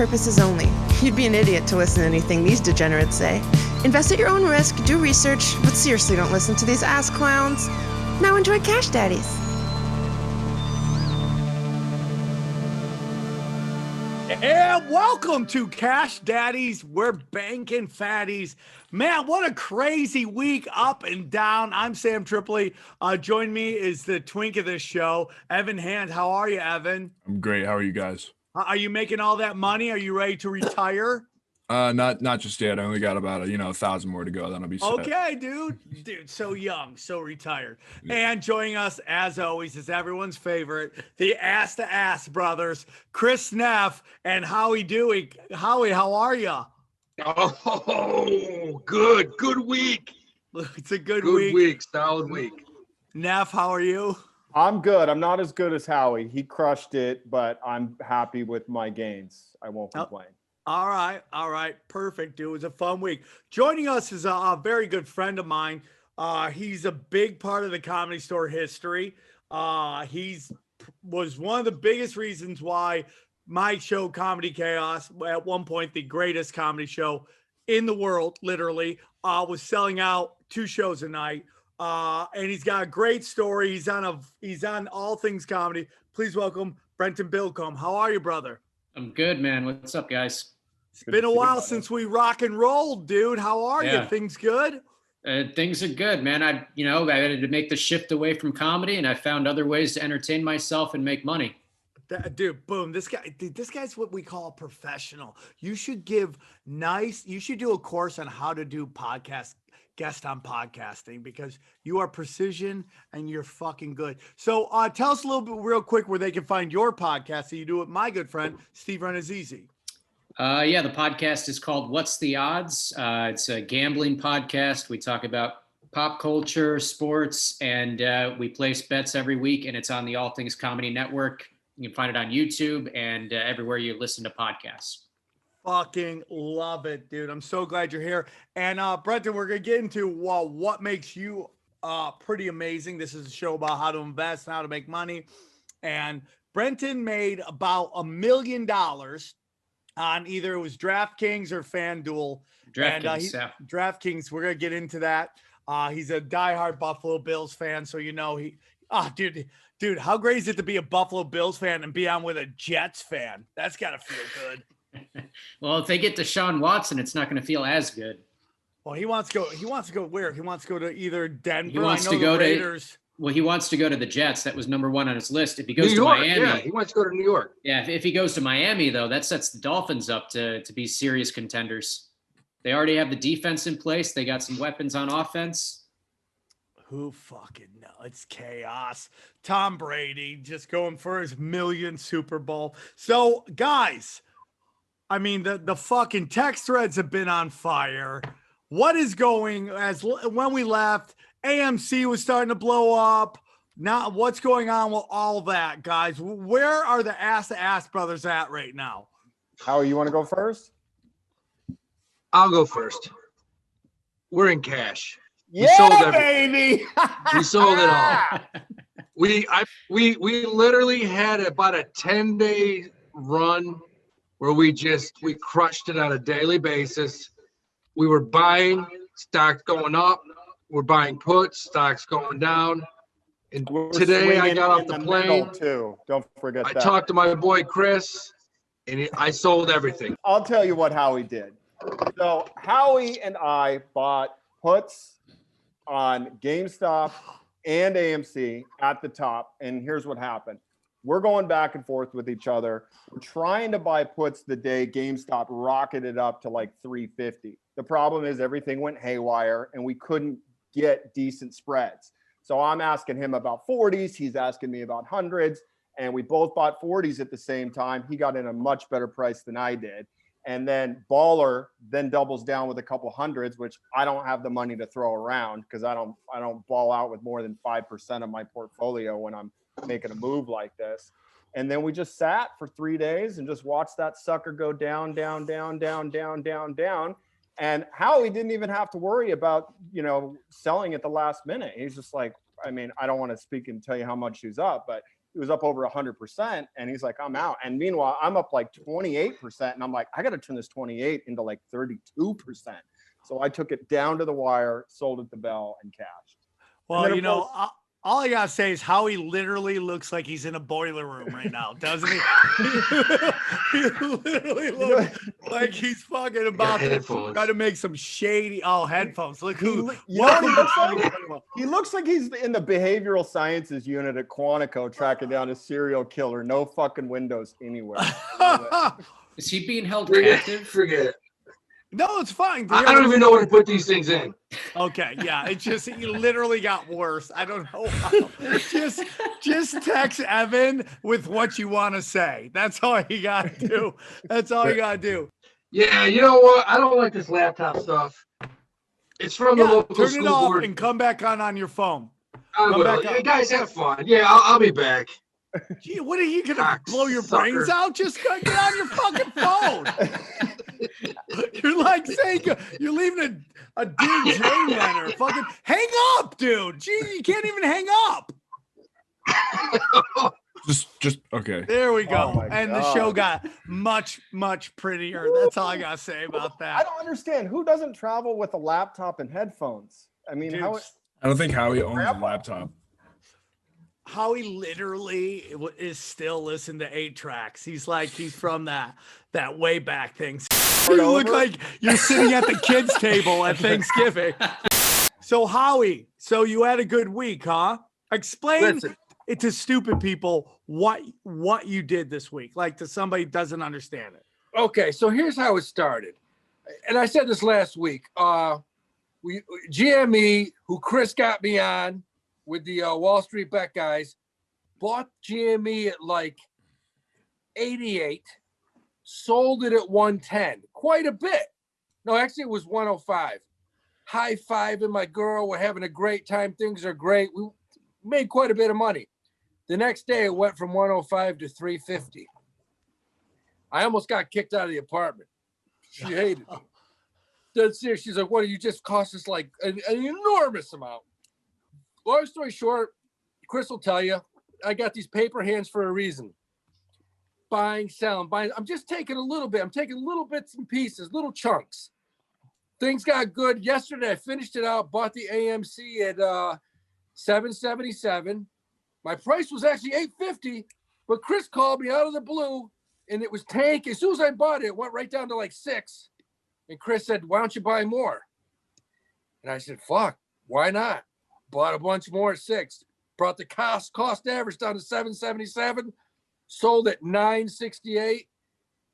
purposes only. You'd be an idiot to listen to anything these degenerates say. Invest at your own risk, do research, but seriously don't listen to these ass clowns. Now enjoy Cash Daddies. And welcome to Cash Daddies. We're banking fatties. Man, what a crazy week up and down. I'm Sam Tripoli. Join me is the twink of this show, Evan Hand. How are you, Evan? I'm great. How are you guys? Are you making all that money? Are you ready to retire? Not just yet. I only got about 1,000 more to go. Then I'll be set. Okay, dude, so young, so retired. And joining us, as always, is everyone's favorite, the Ass to Ass brothers, Chris Neff and Howie Dewey. Howie, how are you? Oh, good week. It's a good week, solid week. Neff, how are you? I'm good. I'm not as good as Howie. He crushed it, but I'm happy with my gains. I won't complain. All right. Perfect, dude. It was a fun week. Joining us is a very good friend of mine. He's a big part of the Comedy Store history. Was one of the biggest reasons why my show, Comedy Chaos, at one point the greatest comedy show in the world, literally, was selling out 2 shows a night. And he's got a great story. He's on All Things Comedy. Please welcome Brenton Biddlecombe. How are you, brother? I'm good, man. What's up, guys? It's been a while since we rock and rolled, dude. How are you? Things good? Things are good, man. I had to make the shift away from comedy, and I found other ways to entertain myself and make money. Dude, boom. This guy's what we call a professional. You should do a course on how to do guest on podcasting, because you are precision and you're fucking good. So tell us a little bit real quick where they can find your podcast that you do with my good friend, Steve Renazizi. The podcast is called What's the Odds? It's a gambling podcast. We talk about pop culture, sports, and we place bets every week, and it's on the All Things Comedy Network. You can find it on YouTube and everywhere you listen to podcasts. Fucking love it, dude. I'm so glad you're here. And Brenton, we're going to get into what makes you pretty amazing. This is a show about how to invest and how to make money. And Brenton made about $1 million on either it was DraftKings or FanDuel. DraftKings, we're going to get into that. He's a diehard Buffalo Bills fan, so dude, how great is it to be a Buffalo Bills fan and be on with a Jets fan? That's got to feel good. Well, if they get Deshaun Watson, it's not going to feel as good. Well, he wants to go where? He wants to go to either Denver. He wants to go to the Jets. That was number 1 on his list. If he goes to Miami, he wants to go to New York. Yeah, if he goes to Miami, though, that sets the Dolphins up to be serious contenders. They already have the defense in place. They got some weapons on offense. Who fucking knows? It's chaos. Tom Brady just going for his 1,000,000th Super Bowl. So, guys, I mean, the fucking text threads have been on fire. What is going when we left, AMC was starting to blow up. Now, what's going on with all that, guys? Where are the ass brothers at right now? Howie, you want to go first? I'll go first. We're in cash. Baby. We sold it all. We literally had about a 10-day run where we crushed it on a daily basis. We were buying stocks going up. We're buying puts, stocks going down. And today I got off the plane too. Don't forget that. I talked to my boy Chris, and I sold everything. I'll tell you what Howie did. So Howie and I bought puts on GameStop and AMC at the top, and here's what happened. We're going back and forth with each other. We're trying to buy puts the day GameStop rocketed up to like 350. The problem is everything went haywire and we couldn't get decent spreads. So I'm asking him about 40s. He's asking me about hundreds. And we both bought 40s at the same time. He got in a much better price than I did. And then Baller then doubles down with a couple hundreds, which I don't have the money to throw around because I don't ball out with more than 5% of my portfolio when I'm making a move like this. And then we just sat for 3 days and just watched that sucker go down, down, down, down, down, down, down. And Howie didn't even have to worry about, selling at the last minute. He's just like, I mean, I don't want to speak and tell you how much he's up, but It was up over 100%. And he's like, I'm out. And meanwhile, I'm up like 28%. And I'm like, I got to turn this 28 into like 32%. So I took it down to the wire, sold at the bell, and cashed. Well, you know, all I gotta say is Howie literally looks like he's in a boiler room right now, doesn't he? He literally looks like he's fucking about to try to make some shady headphones. Look who you know what he looks like? He looks like he's in the behavioral sciences unit at Quantico tracking down a serial killer. No fucking windows anywhere. Is he being held captive? Forget it. No, it's fine. I don't even know where to put these things in. Okay, yeah, it's just you literally got worse. I don't know how. Just text Evan with what you want to say. That's all you gotta do. That's all you gotta do. Yeah, you know what? I don't like this laptop stuff. It's from the local turn school it off board. and come back on your phone. I will. You guys have fun. Yeah, I'll be back. Gee, what are you gonna blow your brains out? Just get on your fucking phone. You're like saying you're leaving a dear Jane letter. Fucking hang up, dude. Gee, you can't even hang up. Just okay. There we go. Oh and the show got much prettier. That's all I gotta say about that. I don't understand who doesn't travel with a laptop and headphones. I mean, Dude, how? I don't think Howie owns a laptop. Howie literally is still listening to 8 tracks. He's like he's from that way back thing. You look like you're sitting at the kids' table at Thanksgiving. So Howie, so you had a good week, huh? Explain it to stupid people what you did this week, like to somebody who doesn't understand it. Okay, so here's how it started. And I said this last week. GME, who Chris got me on with the Wall Street Bet guys, bought GME at like 88, sold it at 110, quite a bit. No, actually it was 105. High fiving my girl. We're having a great time. Things are great. We made quite a bit of money. The next day it went from 105 to 350. I almost got kicked out of the apartment. She hated me. That's serious. She's like, what, you just cost us like an enormous amount. Long story short, Chris will tell you, I got these paper hands for a reason. Buying, selling, buying. I'm just taking a little bit. I'm taking little bits and pieces, little chunks. Things got good. Yesterday, I finished it out, bought the AMC at $777. My price was actually $850, but Chris called me out of the blue, and it was tank. As soon as I bought it, it went right down to like $6. And Chris said, why don't you buy more? And I said, fuck, why not? Bought a bunch more at $6. Brought the cost average down to $777. Sold at $968.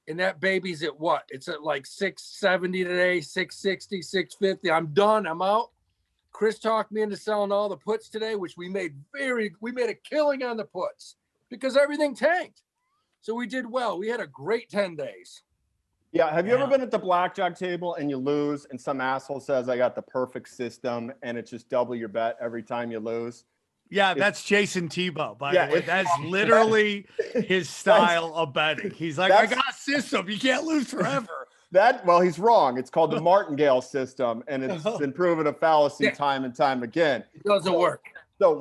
And that baby's at what? It's at like $670 today, $660, $650. I'm done. I'm out. Chris talked me into selling all the puts today, which we made a killing on the puts because everything tanked. So we did well. We had a great 10 days. Yeah. Have you ever been at the blackjack table and you lose and some asshole says, I got the perfect system and it's just double your bet every time you lose? Yeah, that's Jason Tebow, by the way. That's literally his style of betting. He's like, I got a system. You can't lose forever. Well, he's wrong. It's called the Martingale system, and it's been proven a fallacy time and time again. It doesn't work. So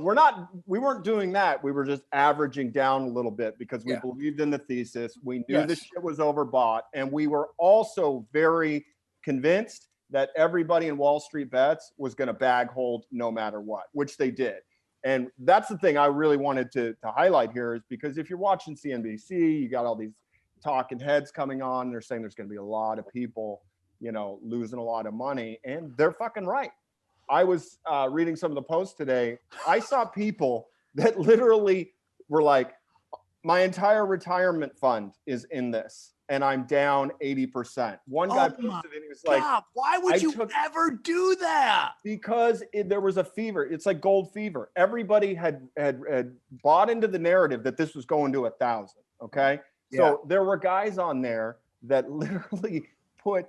we weren't doing that. We were just averaging down a little bit because we believed in the thesis. We knew the shit was overbought, and we were also very convinced that everybody in Wall Street Bets was going to bag hold no matter what, which they did. And that's the thing I really wanted to highlight here is because if you're watching CNBC, you got all these talking heads coming on. They're saying there's going to be a lot of people, losing a lot of money. And they're fucking right. I was reading some of the posts today. I saw people that literally were like, my entire retirement fund is in this. And I'm down 80%. One guy posted and he was like, why would you ever do that? Because there was a fever. It's like gold fever. Everybody had bought into the narrative that this was going to 1,000. Okay. So there were guys on there that literally put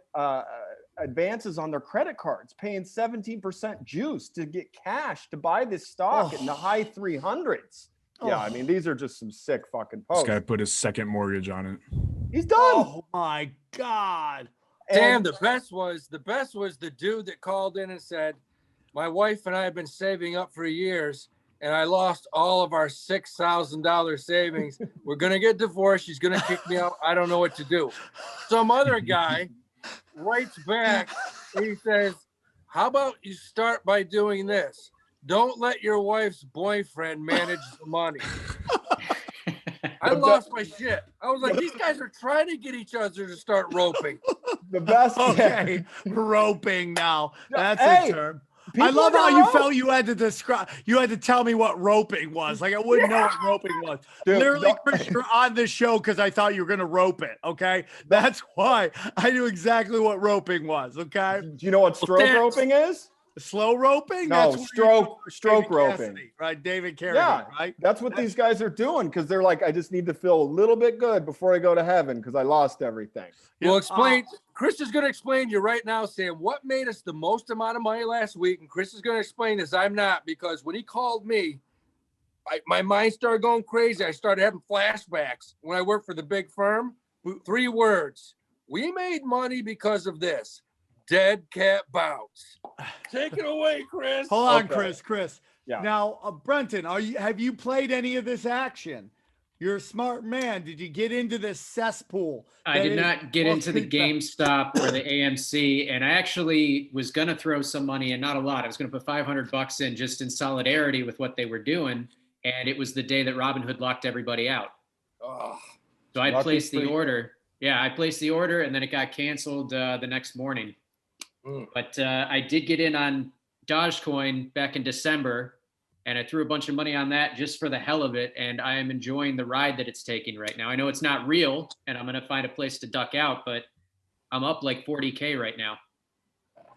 advances on their credit cards, paying 17% juice to get cash to buy this stock in the high 300s. Yeah, I mean, these are just some sick fucking posts. This guy put his second mortgage on it. He's done. Oh my God. Damn, the best was the dude that called in and said, my wife and I have been saving up for years and I lost all of our $6,000 savings. We're going to get divorced. She's going to kick me out. I don't know what to do. Some other guy writes back. He says, how about you start by doing this? Don't let your wife's boyfriend manage the money. I lost my shit. I was like, these guys are trying to get each other to start roping. The best. Okay, roping now. That's Hey, a term. I people love are how gonna you rope. felt you had to describe. You had to tell me what roping was. Like I wouldn't know what roping was. Dude, Literally, no- Chris, you're on this show because I thought you were gonna rope it. Okay, that's why I knew exactly what roping was. Okay, Do you know what stroke Well, roping is? slow roping. No, what you stroke- do for stroke David roping. Cassidy, right? David Carradine, Yeah, right? that's what these guys are doing because they're like, I just need to feel a little bit good before I go to heaven because I lost everything. Well, Yeah, explain. Chris is going to explain to you right now, Sam, what made us the most amount of money last week. And Chris is going to explain this. I'm not, because when he called me, my mind started going crazy. I started having flashbacks when I worked for the big firm. 3 words. We made money because of this. Dead cat bounce. Take it away, Chris. Hold on, Okay. Chris. Yeah. Now, Brenton, have you played any of this action? You're a smart man. Did you get into this cesspool? I that did is not get Wall into the Street Bet? GameStop or the AMC, and I actually was going to throw some money in, not a lot. I was going to put $500 in just in solidarity with what they were doing, and it was the day that Robinhood locked everybody out. Oh, So I Lucky placed for the you. order. Yeah, I placed the order, and then it got canceled the next morning. But I did get in on Dogecoin back in December, and I threw a bunch of money on that just for the hell of it. And I am enjoying the ride that it's taking right now. I know it's not real, and I'm going to find a place to duck out, but I'm up like 40K right now.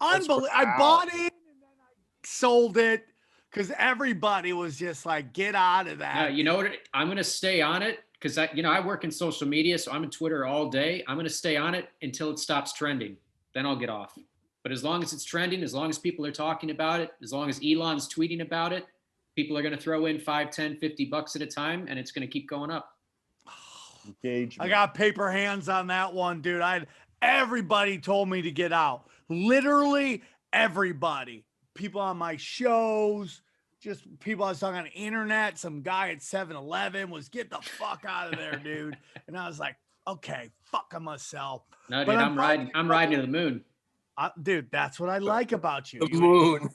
Unbelievable. I bought it and then I sold it because everybody was just like, get out of that. You know what? I'm going to stay on it because I work in social media, so I'm in Twitter all day. I'm going to stay on it until it stops trending. Then I'll get off. But as long as it's trending, as long as people are talking about it, as long as Elon's tweeting about it, people are going to throw in 5, 10, $50 at a time, and it's going to keep going up. Engagement. I got paper hands on that one, dude. Everybody told me to get out. Literally everybody. People on my shows, just people I was talking on the internet. Some guy at 7-Eleven was, get the fuck out of there, dude. And I was like, okay, fuck, I must sell. No, But dude, I'm I'm riding to the moon. Dude, that's what I like about you. the moon.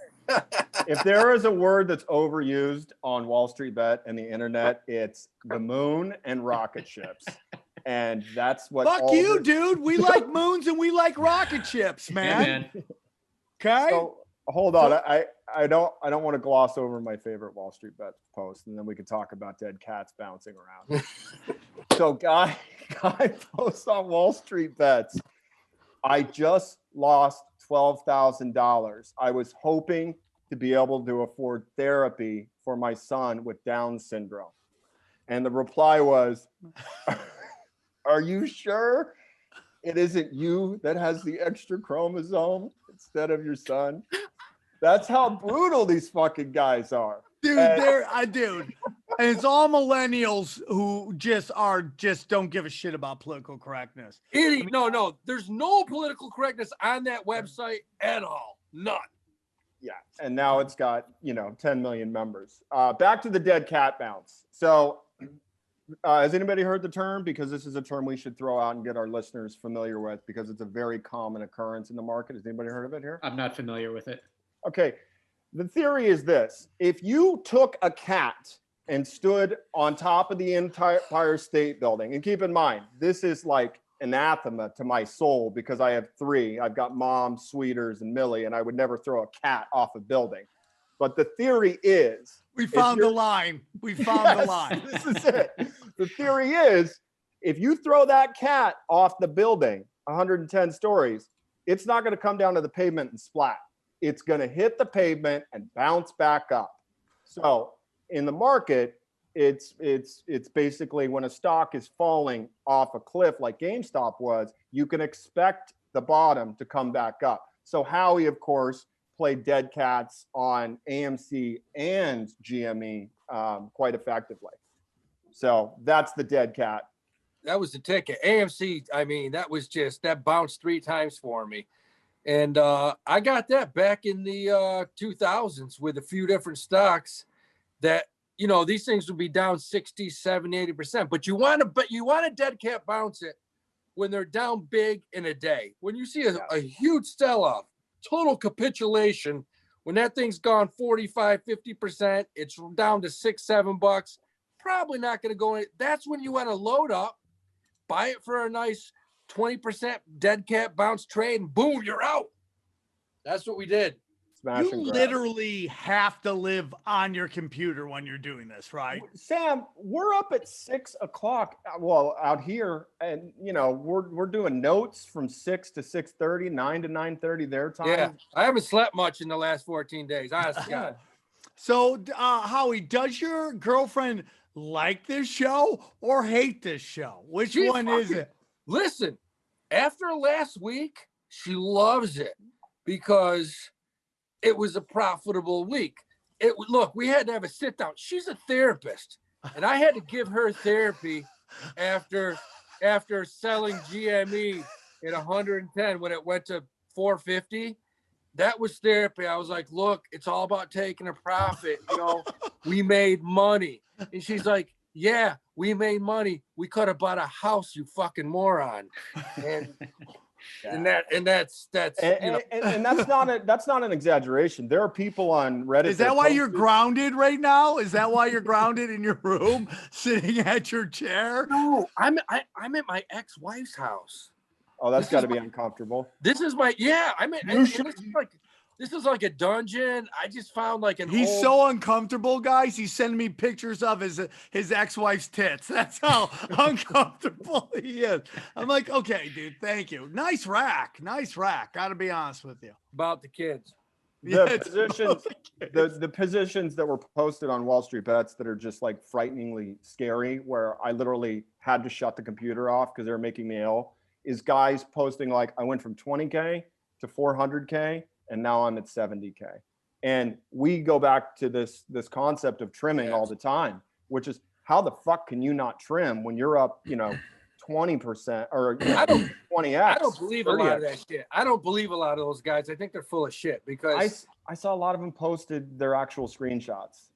If there is a word that's overused on Wall Street Bet and the internet, it's the moon and rocket ships. And that's what Fuck all you, this- dude. We like moons and we like rocket ships, Yeah, man. man. Okay. So hold on. I don't want to gloss over my favorite Wall Street Bet post, and then we can talk about dead cats bouncing around. So guy posts on Wall Street Bets. I just lost $12,000. I was hoping to be able to afford therapy for my son with Down syndrome. And the reply was, are you sure it isn't you that has the extra chromosome instead of your son? That's how brutal these fucking guys are. Dude, dude. And it's all millennials who just don't give a shit about political correctness. Idiot. No. There's no political correctness on that website at all. None. Yeah, and now it's got 10 million members. Back to the dead cat bounce. So, has anybody heard the term? Because this is a term we should throw out and get our listeners familiar with because it's a very common occurrence in the market. Has anybody heard of it here? I'm not familiar with it. Okay, the theory is this: if you took a cat and stood on top of the Empire State Building, and keep in mind, this is like anathema to my soul because I have 3. I've got Mom, Sweeters, and Millie, and I would never throw a cat off a building. But the theory is, We found the line. We found the Yes, line. This is it. The theory is, if you throw that cat off the building, 110 stories, it's not going to come down to the pavement and splat. It's going to hit the pavement and bounce back up. So in the market, it's basically when a stock is falling off a cliff like GameStop was, you can expect the bottom to come back up. So Howie, of course, played dead cats on AMC and GME quite effectively. So that's the dead cat. That was the ticket. AMC, I mean, that bounced 3 times for me. And I got that back in the 2000s with a few different stocks. that, you know, these things would be down 60, 70, 80%. But you want to dead cat bounce it when they're down big in a day. When you see a huge sell-off, total capitulation, when that thing's gone 45, 50%, it's down to $6, $7, probably not going to go in. That's when you want to load up, buy it for a nice 20% dead cat bounce trade, and boom, you're out. That's what we did. Smash You and grab. literally have to live on your computer when you're doing this, right? Sam, we're up at 6 o'clock. Well, out here, and you know, we're doing notes from 6 to 6:30, 9 to 9:30 their time. Yeah, I haven't slept much in the last 14 days. Honestly, God. So, Howie, does your girlfriend like this show or hate this show? Which one is it? Listen, after last week, she loves it because it was a profitable week. Look, we had to have a sit down. She's a therapist, and I had to give her therapy after selling GME at 110 when it went to 450. That was therapy. I was like, look, it's all about taking a profit. You know, we made money. And she's like, yeah, we made money. We could have bought a house, you fucking moron. And that's not an exaggeration. There are people on Reddit. Is that why you're grounded right now? Is that why you're grounded in your room, sitting at your chair? No, I'm at my ex-wife's house. Oh, that's got to be uncomfortable. This is this is like a dungeon. I just found like He's so uncomfortable, guys. He's sending me pictures of his ex-wife's tits. That's how uncomfortable he is. I'm like, okay, dude, thank you. Nice rack. Gotta be honest with you. About the kids. The positions that were posted on Wall Street Bets that are just like frighteningly scary, where I literally had to shut the computer off because they were making me ill, is guys posting like, I went from 20K to 400K and now I'm at 70K. And we go back to this concept of trimming all the time, which is how the fuck can you not trim when you're up, 20% or 20x? I don't believe 30X. A lot of that shit. I don't believe a lot of those guys. I think they're full of shit because I saw a lot of them posted their actual screenshots.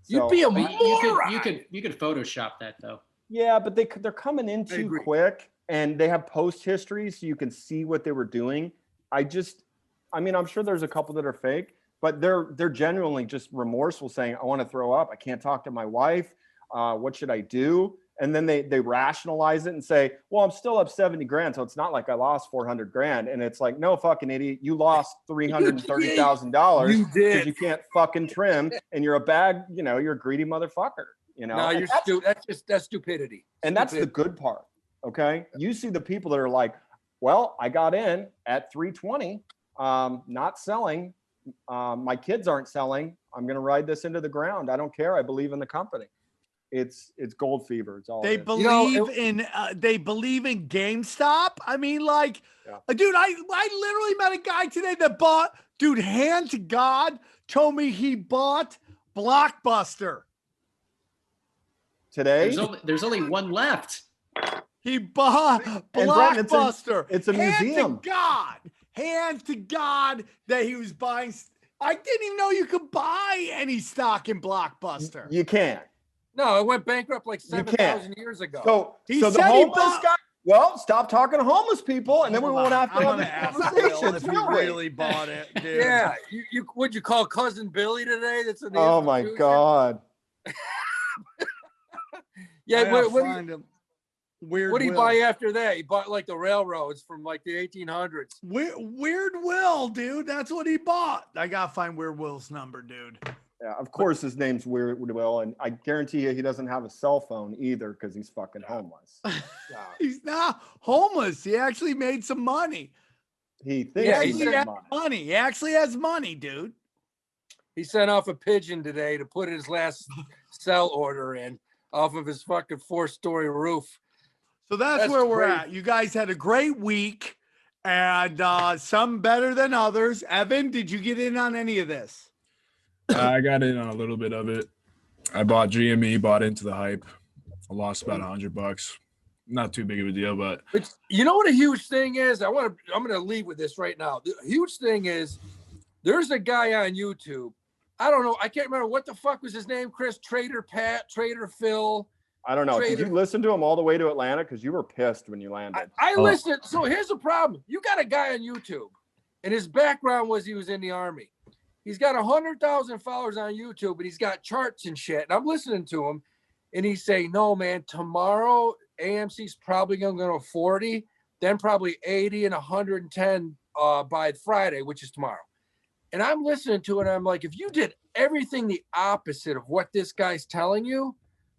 You'd be a moron. You could Photoshop that though. Yeah, but they're coming in too quick and they have post history so you can see what they were doing. I'm sure there's a couple that are fake, but they're genuinely just remorseful, saying, I want to throw up. I can't talk to my wife. What should I do? And then they rationalize it and say, well, I'm still up 70 grand. So it's not like I lost 400 grand. And it's like, no, fucking idiot. You lost $330,000 because you can't fucking trim and you're a bag, you're a greedy motherfucker, No, you're stupid. That's stupidity. And that's the good part. Okay. You see the people that are like, well, I got in at 320, not selling. My kids aren't selling. I'm going to ride this into the ground. I don't care. I believe in the company. It's gold fever. It's all they believe in GameStop. I mean, dude, I literally met a guy today that bought, dude, hand to God, told me he bought Blockbuster. Today? There's only one left. He bought Blockbuster. It's a museum. Hand to God that he was buying. I didn't even know you could buy any stock in Blockbuster. You can't. No, it went bankrupt like 7,000 years ago. So the homeless guy. Well, stop talking to homeless people, and then we won't have to have this conversation. If you really bought it, dude. Yeah, you would you call cousin Billy today? That's an oh my God. Yeah, what did he buy after that? He bought like the railroads from like the 1800s. Weird Will, dude. That's what he bought. I gotta find Weird Will's number, dude. Yeah, of course his name's Weird Will, and I guarantee you he doesn't have a cell phone either because he's fucking homeless. He's not homeless. He actually made some money. He thinks he has money. He actually has money, dude. He sent off a pigeon today to put his last cell order in off of his fucking 4-story roof. So that's where we're at. You guys had a great week, and some better than others. Evan, did you get in on any of this? I got in on a little bit of it. I bought GME, bought into the hype. I lost about $100. Not too big of a deal, but you know what a huge thing is? I'm going to leave with this right now. The huge thing is there's a guy on YouTube I don't know. I can't remember what the fuck was his name, Chris. Trader Pat, Trader Phil. I don't know. Did Trader. you listen to him all the way to Atlanta? Because you were pissed when you landed. I listened. So here's the problem. You got a guy on YouTube, and his background was he was in the Army. He's got 100,000 followers on YouTube, and he's got charts and shit. And I'm listening to him, and he's saying, no, man, tomorrow AMC's probably going to go to 40, then probably 80 and 110 by Friday, which is tomorrow. And I'm listening to it, and I'm like, if you did everything the opposite of what this guy's telling you,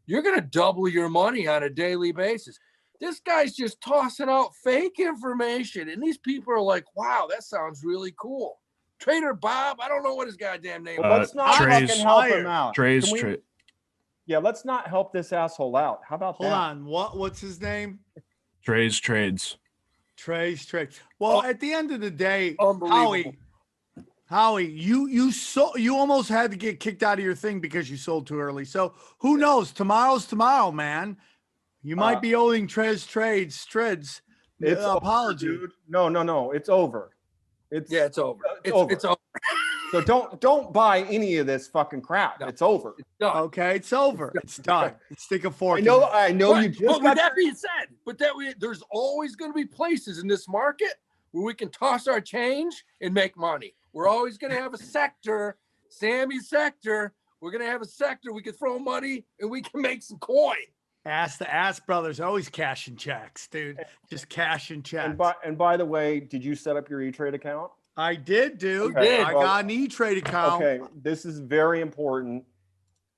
you're going to double your money on a daily basis. This guy's just tossing out fake information. And these people are like, wow, that sounds really cool. Trader Bob, I don't know what his goddamn name is. Let's not fucking help him out. Yeah, let's not help this asshole out. How about that? Hold on. What's his name? Trades. Trades. Well, at the end of the day, Unbelievable. Howie, you almost had to get kicked out of your thing because you sold too early. So who knows? Tomorrow's tomorrow, man. You might be owing trades. It's apology. over, dude. No. It's over. It's over. It's over. So don't buy any of this fucking crap. No. It's over. It's done. Okay, it's over. It's done. Stick a fork. I know. But, You just but got with that being said, there's always going to be places in this market where we can toss our change and make money. We're always going to have a sector, Sammy's sector. We're going to have a sector we can throw money and we can make some coin. Ask the Ass Brothers, always cashing checks, dude. Just cashing checks. And by the way, did you set up your E-Trade account? I did, dude. Okay, I got an E-Trade account. Okay, this is very important.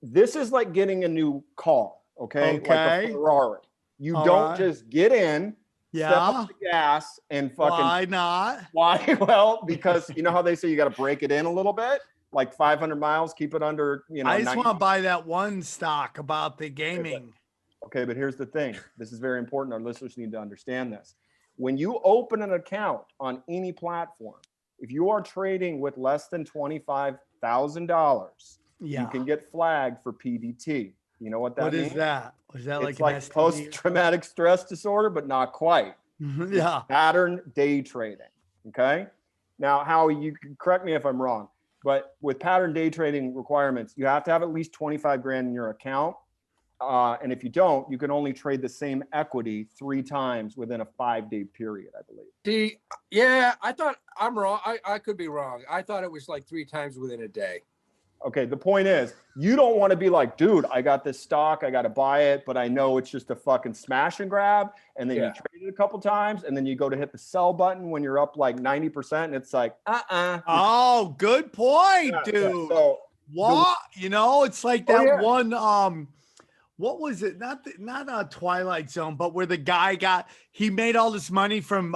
This is like getting a new car, okay? Like a Ferrari. You don't just get in, step up the gas, and fucking. Why not? Why? Well, because you know how they say you got to break it in a little bit, like 500 miles, keep it under. I just want to buy that one stock about the gaming. Okay, but here's the thing. This is very important. Our listeners need to understand this. When you open an account on any platform, if you are trading with less than $25,000, you can get flagged for PDT. You know what that means? What is that? Is that it's like post-traumatic stress disorder, but not quite. Yeah. Pattern day trading. Okay. Now, Howie, you can correct me if I'm wrong, but with pattern day trading requirements, you have to have at least 25 grand in your account. And if you don't, you can only trade the same equity 3 times within a 5-day period, I believe. Yeah, I thought I'm wrong. I could be wrong. I thought it was like 3 times within a day. Okay, the point is, you don't want to be like, dude, I got this stock, I got to buy it, but I know it's just a fucking smash and grab. And then you trade it a couple times, and then you go to hit the sell button when you're up like 90%, and it's like, Oh, good point, dude. Yeah, so what? It's like that one. What was it? Not a Twilight Zone, but where the guy he made all this money from.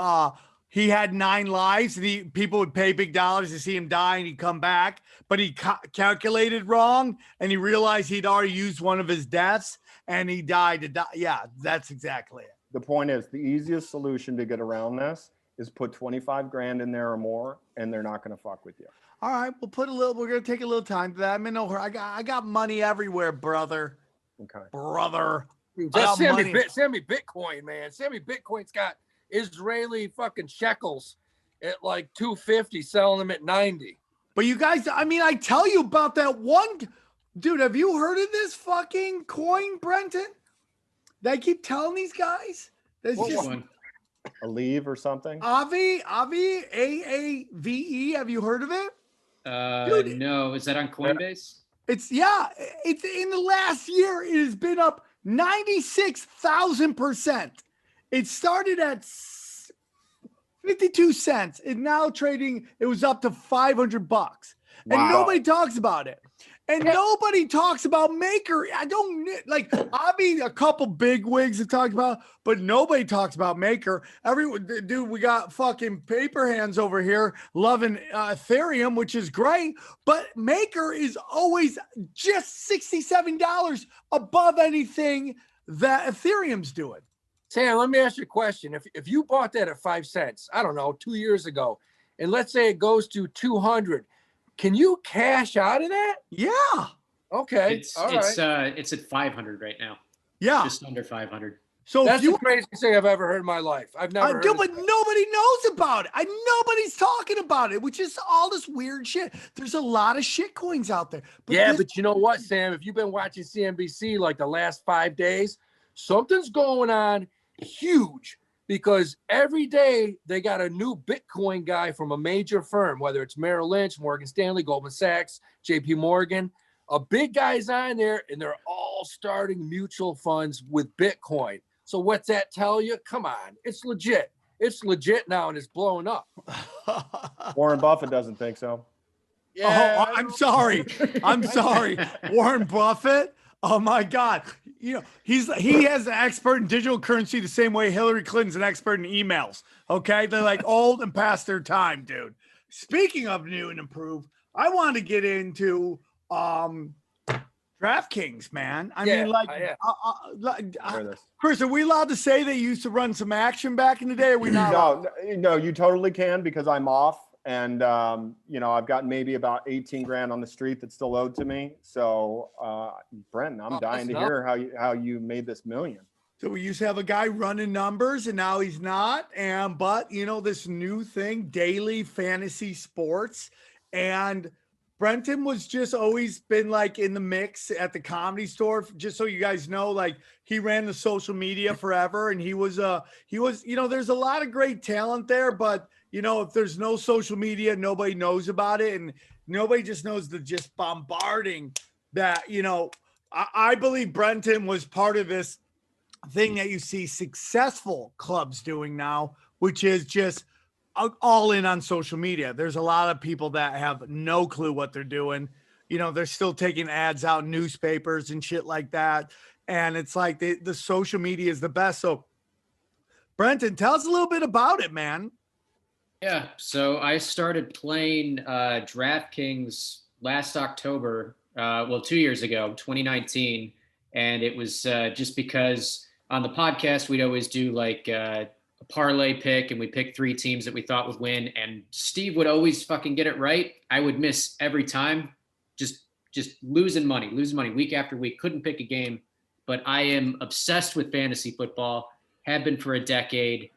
He had 9 lives, and people would pay big dollars to see him die, and he'd come back. But he calculated wrong, and he realized he'd already used one of his deaths, and he died. Yeah, that's exactly it. The point is, the easiest solution to get around this is put 25 grand in there or more, and they're not going to fuck with you. All right, we're going to take a little time to that. I'm in no hurry. I got money everywhere, brother. Okay. Brother. That's Sammy Bitcoin, man. Sammy Bitcoin's got Israeli fucking shekels at like 250, selling them at 90. But you guys, I tell you about that one. Dude, have you heard of this fucking coin, Brenton? That I keep telling these guys? That's What just one? Aleave or something? Aave, AAVE. Have you heard of it? Dude, No. Is that on Coinbase? It's in the last year, it has been up 96,000%. It started at 52 cents. It's now trading. It was up to $500, and nobody talks about it. And nobody talks about Maker. I don't a couple big wigs have talked about, but nobody talks about Maker. Dude, we got fucking paper hands over here loving Ethereum, which is great, but Maker is always just $67 above anything that Ethereum's doing. Sam, let me ask you a question. If you bought that at 5 cents, I don't know, 2 years ago, and let's say it goes to 200, can you cash out of that? Yeah. Okay. It's at 500 right now. Yeah. Just under 500. So That's if you the craziest thing I've ever heard in my life. I've never heard. but nobody knows about it. Nobody's talking about it, which is all this weird shit. There's a lot of shit coins out there. But you know what, Sam? If you've been watching CNBC like the last 5 days, something's going on huge, because every day they got a new Bitcoin guy from a major firm, whether it's Merrill Lynch, Morgan Stanley, Goldman Sachs, JP Morgan. A big guy's on there, and they're all starting mutual funds with Bitcoin. So what's that tell you? Come on, it's legit. It's legit now, and it's blowing up. Warren Buffett doesn't think so. Yeah. Oh, I'm sorry. I'm sorry. Warren Buffett. Oh my God. You know, he has an expert in digital currency the same way Hillary Clinton's an expert in emails. Okay. They're like old and past their time, dude. Speaking of new and improved, I want to get into DraftKings, man. I mean, Chris, are we allowed to say they used to run some action back in the day? Or are we not? No, you totally can, because I'm off. And, I've got maybe about 18 grand on the street that's still owed to me. So, Brenton, I'm dying to hear how you made this million. So we used to have a guy running numbers, and now he's not. But this new thing, daily fantasy sports, and Brenton was just always been like in the mix at the Comedy Store. Just so you guys know, like he ran the social media forever, and he was, there's a lot of great talent there, but if there's no social media, nobody knows about it, and nobody just knows the just bombarding that, I believe Brenton was part of this thing that you see successful clubs doing now, which is just all in on social media. There's a lot of people that have no clue what they're doing. They're still taking ads out in newspapers and shit like that. And it's like the social media is the best. So Brenton, tell us a little bit about it, man. Yeah. So I started playing DraftKings last October, 2 years ago, 2019. And it was just because on the podcast, we'd always do like a parlay pick, and we picked 3 teams that we thought would win. And Steve would always fucking get it right. I would miss every time, just losing money week after week. Couldn't pick a game, but I am obsessed with fantasy football, have been for a decade.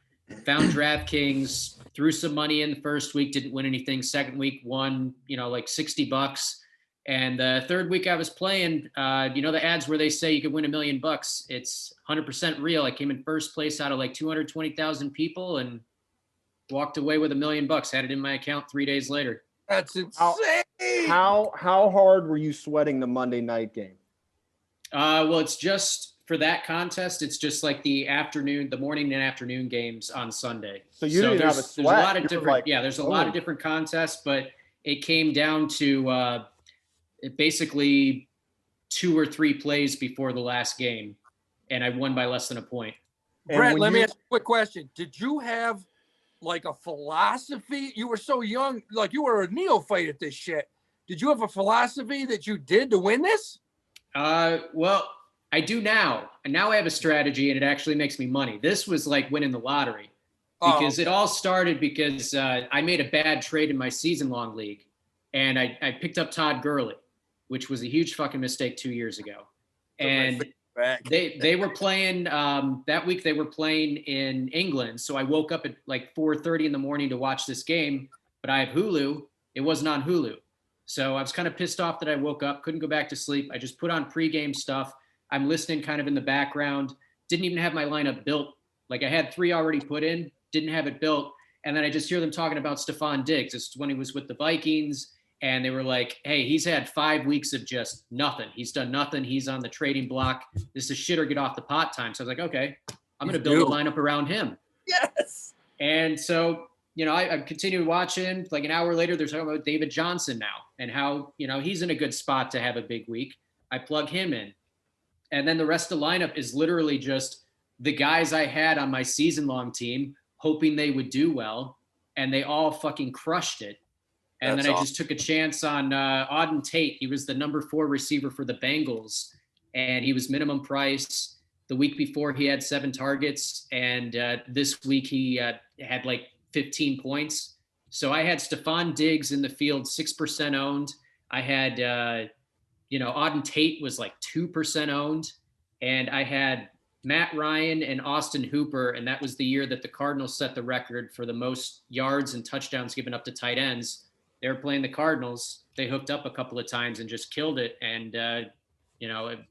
Found DraftKings, threw some money in the first week, didn't win anything. Second week won, like $60. And the third week I was playing, the ads where they say you could win $1 million, it's 100% real. I came in first place out of like 220,000 people and walked away with $1 million. Had it in my account 3 days later. That's insane. How hard were you sweating the Monday night game? Well, it's just for that contest. It's just like the morning and afternoon games on Sunday. So you didn't have a sweat. There's a lot of different, there's a lot of different contests, but it came down to basically 2 or 3 plays before the last game, and I won by less than a point. Brett, let me ask you a quick question. Did you have like a philosophy? You were so young, like you were a neophyte at this shit. Did you have a philosophy that you did to win this? Well, I do now. And now I have a strategy, and it actually makes me money. This was like winning the lottery, because it all started because I made a bad trade in my season-long league, and I picked up Todd Gurley, which was a huge fucking mistake 2 years ago. And they were playing that week. They were playing in England. So I woke up at like 4:30 in the morning to watch this game, but I have Hulu. It wasn't on Hulu. So I was kind of pissed off that I woke up, couldn't go back to sleep. I just put on pregame stuff. I'm listening kind of in the background. Didn't even have my lineup built. Like I had 3 already put in, didn't have it built. And then I just hear them talking about Stephon Diggs. It's when he was with the Vikings. And they were like, hey, he's had 5 weeks of just nothing. He's done nothing. He's on the trading block. This is shit or get off the pot time. So I was like, okay, I'm going to build a lineup around him. Yes. And so, I continued watching. Like an hour later, they're talking about David Johnson now and how, he's in a good spot to have a big week. I plug him in. And then the rest of the lineup is literally just the guys I had on my season-long team, hoping they would do well. And they all fucking crushed it. And then I just took a chance on Auden Tate. He was the number 4 receiver for the Bengals, and he was minimum price. The week before, he had 7 targets, and this week he had like 15 points. So I had Stephon Diggs in the field, 6% owned. I had, Auden Tate was like 2% owned, and I had Matt Ryan and Austin Hooper, and that was the year that the Cardinals set the record for the most yards and touchdowns given up to tight ends. They were playing the Cardinals. They hooked up a couple of times and just killed it. And,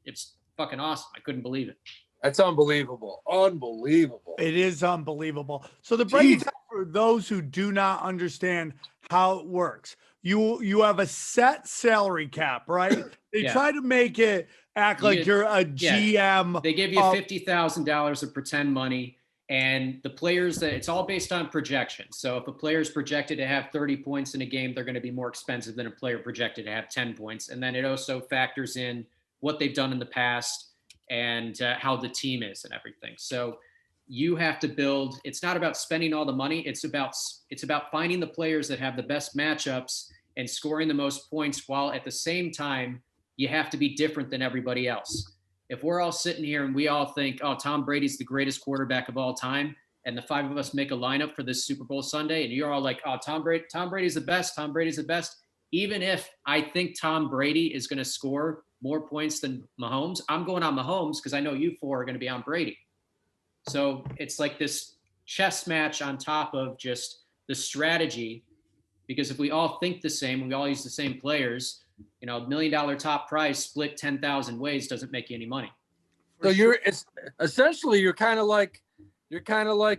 it's fucking awesome. I couldn't believe it. That's unbelievable. Unbelievable. It is unbelievable. So the breakdown for those who do not understand how it works, you have a set salary cap, right? They try to make it act like you're a GM. They give you $50,000 of pretend money, and the players it's all based on projection. So if a player is projected to have 30 points in a game, they're going to be more expensive than a player projected to have 10 points. And then it also factors in what they've done in the past and how the team is and everything. So you have to build. It's not about spending all the money. It's about finding the players that have the best matchups and scoring the most points, while at the same time you have to be different than everybody else. If we're all sitting here and we all think, oh, Tom Brady's the greatest quarterback of all time, and the five of us make a lineup for this Super Bowl Sunday, and you're all like, oh, Tom Brady's the best. Tom Brady's the best. Even if I think Tom Brady is going to score more points than Mahomes, I'm going on Mahomes because I know you four are going to be on Brady. So it's like this chess match on top of just the strategy, because if we all think the same and we all use the same players, $1 million top prize split 10,000 ways doesn't make you any money. So you're kind of like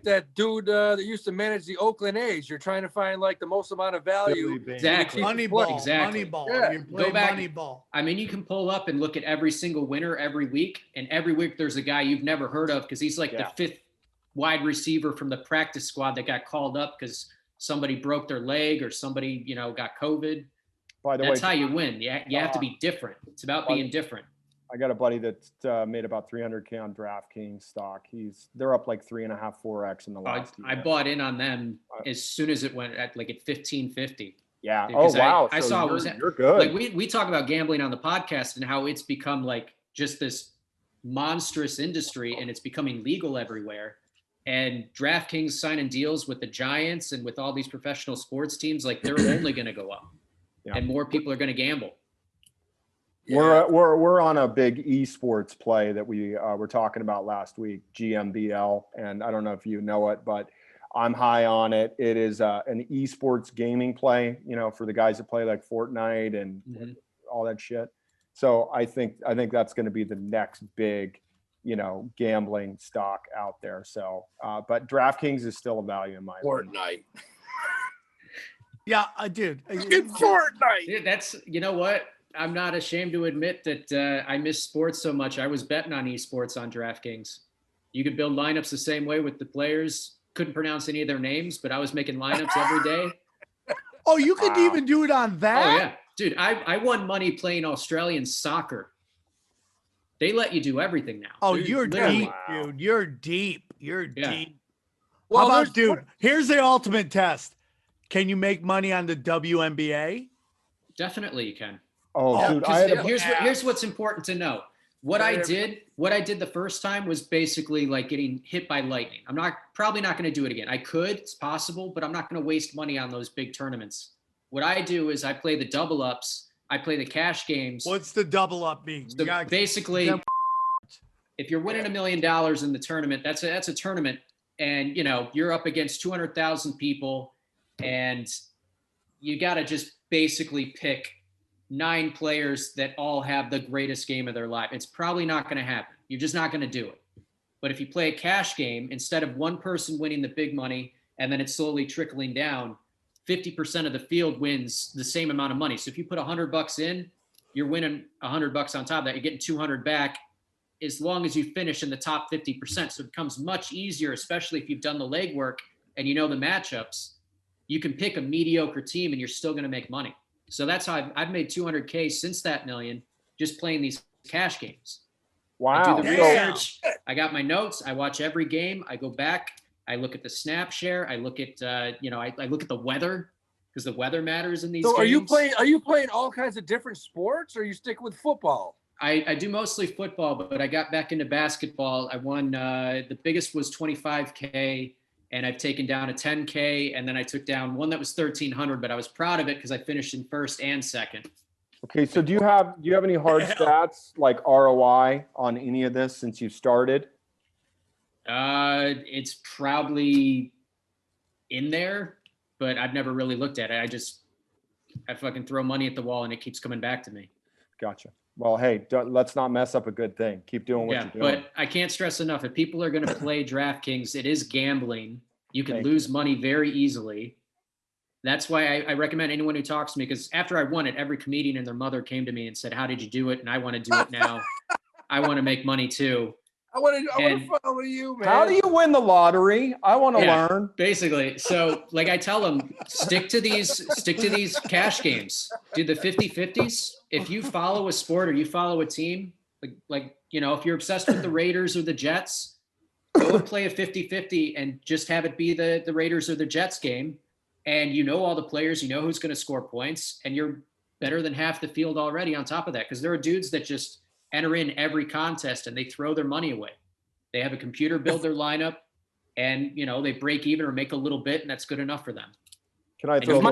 that dude that used to manage the Oakland A's. You're trying to find like the most amount of value. Exactly. Moneyball. Exactly. Moneyball. Yeah. You play Go back. Moneyball. I mean, you can pull up and look at every single winner every week, and every week there's a guy you've never heard of because he's like the fifth wide receiver from the practice squad that got called up because somebody broke their leg or somebody, got COVID. By the That's way, how you win. You have to be different. It's about being different. I got a buddy that made about 300K on Draft King stock. They're up like 3.5, 4x in the last year. I bought in on them as soon as it went at 1550. Yeah. Because Oh wow. I So saw you're good. Like we talk about gambling on the podcast and how it's become like just this monstrous industry, and it's becoming legal everywhere. And DraftKings signing deals with the Giants and with all these professional sports teams, like they're only going to go up, and more people are going to gamble. Yeah. We're on a big esports play that we were talking about last week, GMBL, and I don't know if you know it, but I'm high on it. It is an esports gaming play, for the guys that play like Fortnite and all that shit. So I think that's going to be the next big, gambling stock out there. So, but DraftKings is still a value in my opinion. Fortnite. Yeah, dude. Fucking Fortnite. Dude, that's, you know what? I'm not ashamed to admit that I miss sports so much. I was betting on esports on DraftKings. You could build lineups the same way with the players. Couldn't pronounce any of their names, but I was making lineups every day. Oh, you could even do it on that? Oh, yeah. Dude, I won money playing Australian soccer. They let you do everything now. Oh, Dude, you're literally. deep, dude. You're deep. You're deep. Well, How about, dude, here's the ultimate test. Can you make money on the WNBA? Definitely you can. Oh, dude, Here's what's important to know. What I did the first time was basically like getting hit by lightning. I'm probably not going to do it again. I could, it's possible, but I'm not going to waste money on those big tournaments. What I do is I play the double ups. I play the cash games. What's the double up mean? So basically, if you're winning $1 million in the tournament, that's a tournament, and you're up against 200,000 people, and you got to just basically pick 9 players that all have the greatest game of their life. It's probably not going to happen. You're just not going to do it. But if you play a cash game, instead of one person winning the big money and then it's slowly trickling down, 50% of the field wins the same amount of money. So if you put $100 in, you're winning $100 on top of that. You're getting 200 back as long as you finish in the top 50%. So it becomes much easier, especially if you've done the legwork and you know the matchups. You can pick a mediocre team and you're still going to make money. So that's how I've made 200K since that million, just playing these cash games. Wow. I do the research. I got my notes. I watch every game. I go back. I look at the snap share. I look at, I look at the weather because the weather matters in these games. So are you playing all kinds of different sports, or you stick with football? I do mostly football, but I got back into basketball. I won, the biggest was 25K. And I've taken down a 10K, and then I took down one that was 1,300, but I was proud of it because I finished in first and second. Okay, so do you have any hard stats like ROI on any of this since you started? It's probably in there, but I've never really looked at it. I fucking throw money at the wall and it keeps coming back to me. Gotcha. Well, hey, let's not mess up a good thing. Keep doing what you're doing. But I can't stress enough, if people are going to play DraftKings, it is gambling. You can lose money very easily. That's why I recommend anyone who talks to me, because after I won it, every comedian and their mother came to me and said, how did you do it? And I want to do it now. I want to make money too. I want to follow you, man. How do you win the lottery? I want to learn. Basically. So like I tell them, stick to these cash games. Do the 50-50s. If you follow a sport or you follow a team, like, you know, if you're obsessed with the Raiders or the Jets, go and play a 50-50 and just have it be the Raiders or the Jets game. And you know all the players, you know who's going to score points, and you're better than half the field already on top of that. Because there are dudes that just enter in every contest and they throw their money away. They have a computer build their lineup, and you know they break even or make a little bit, and that's good enough for them. Can I throw if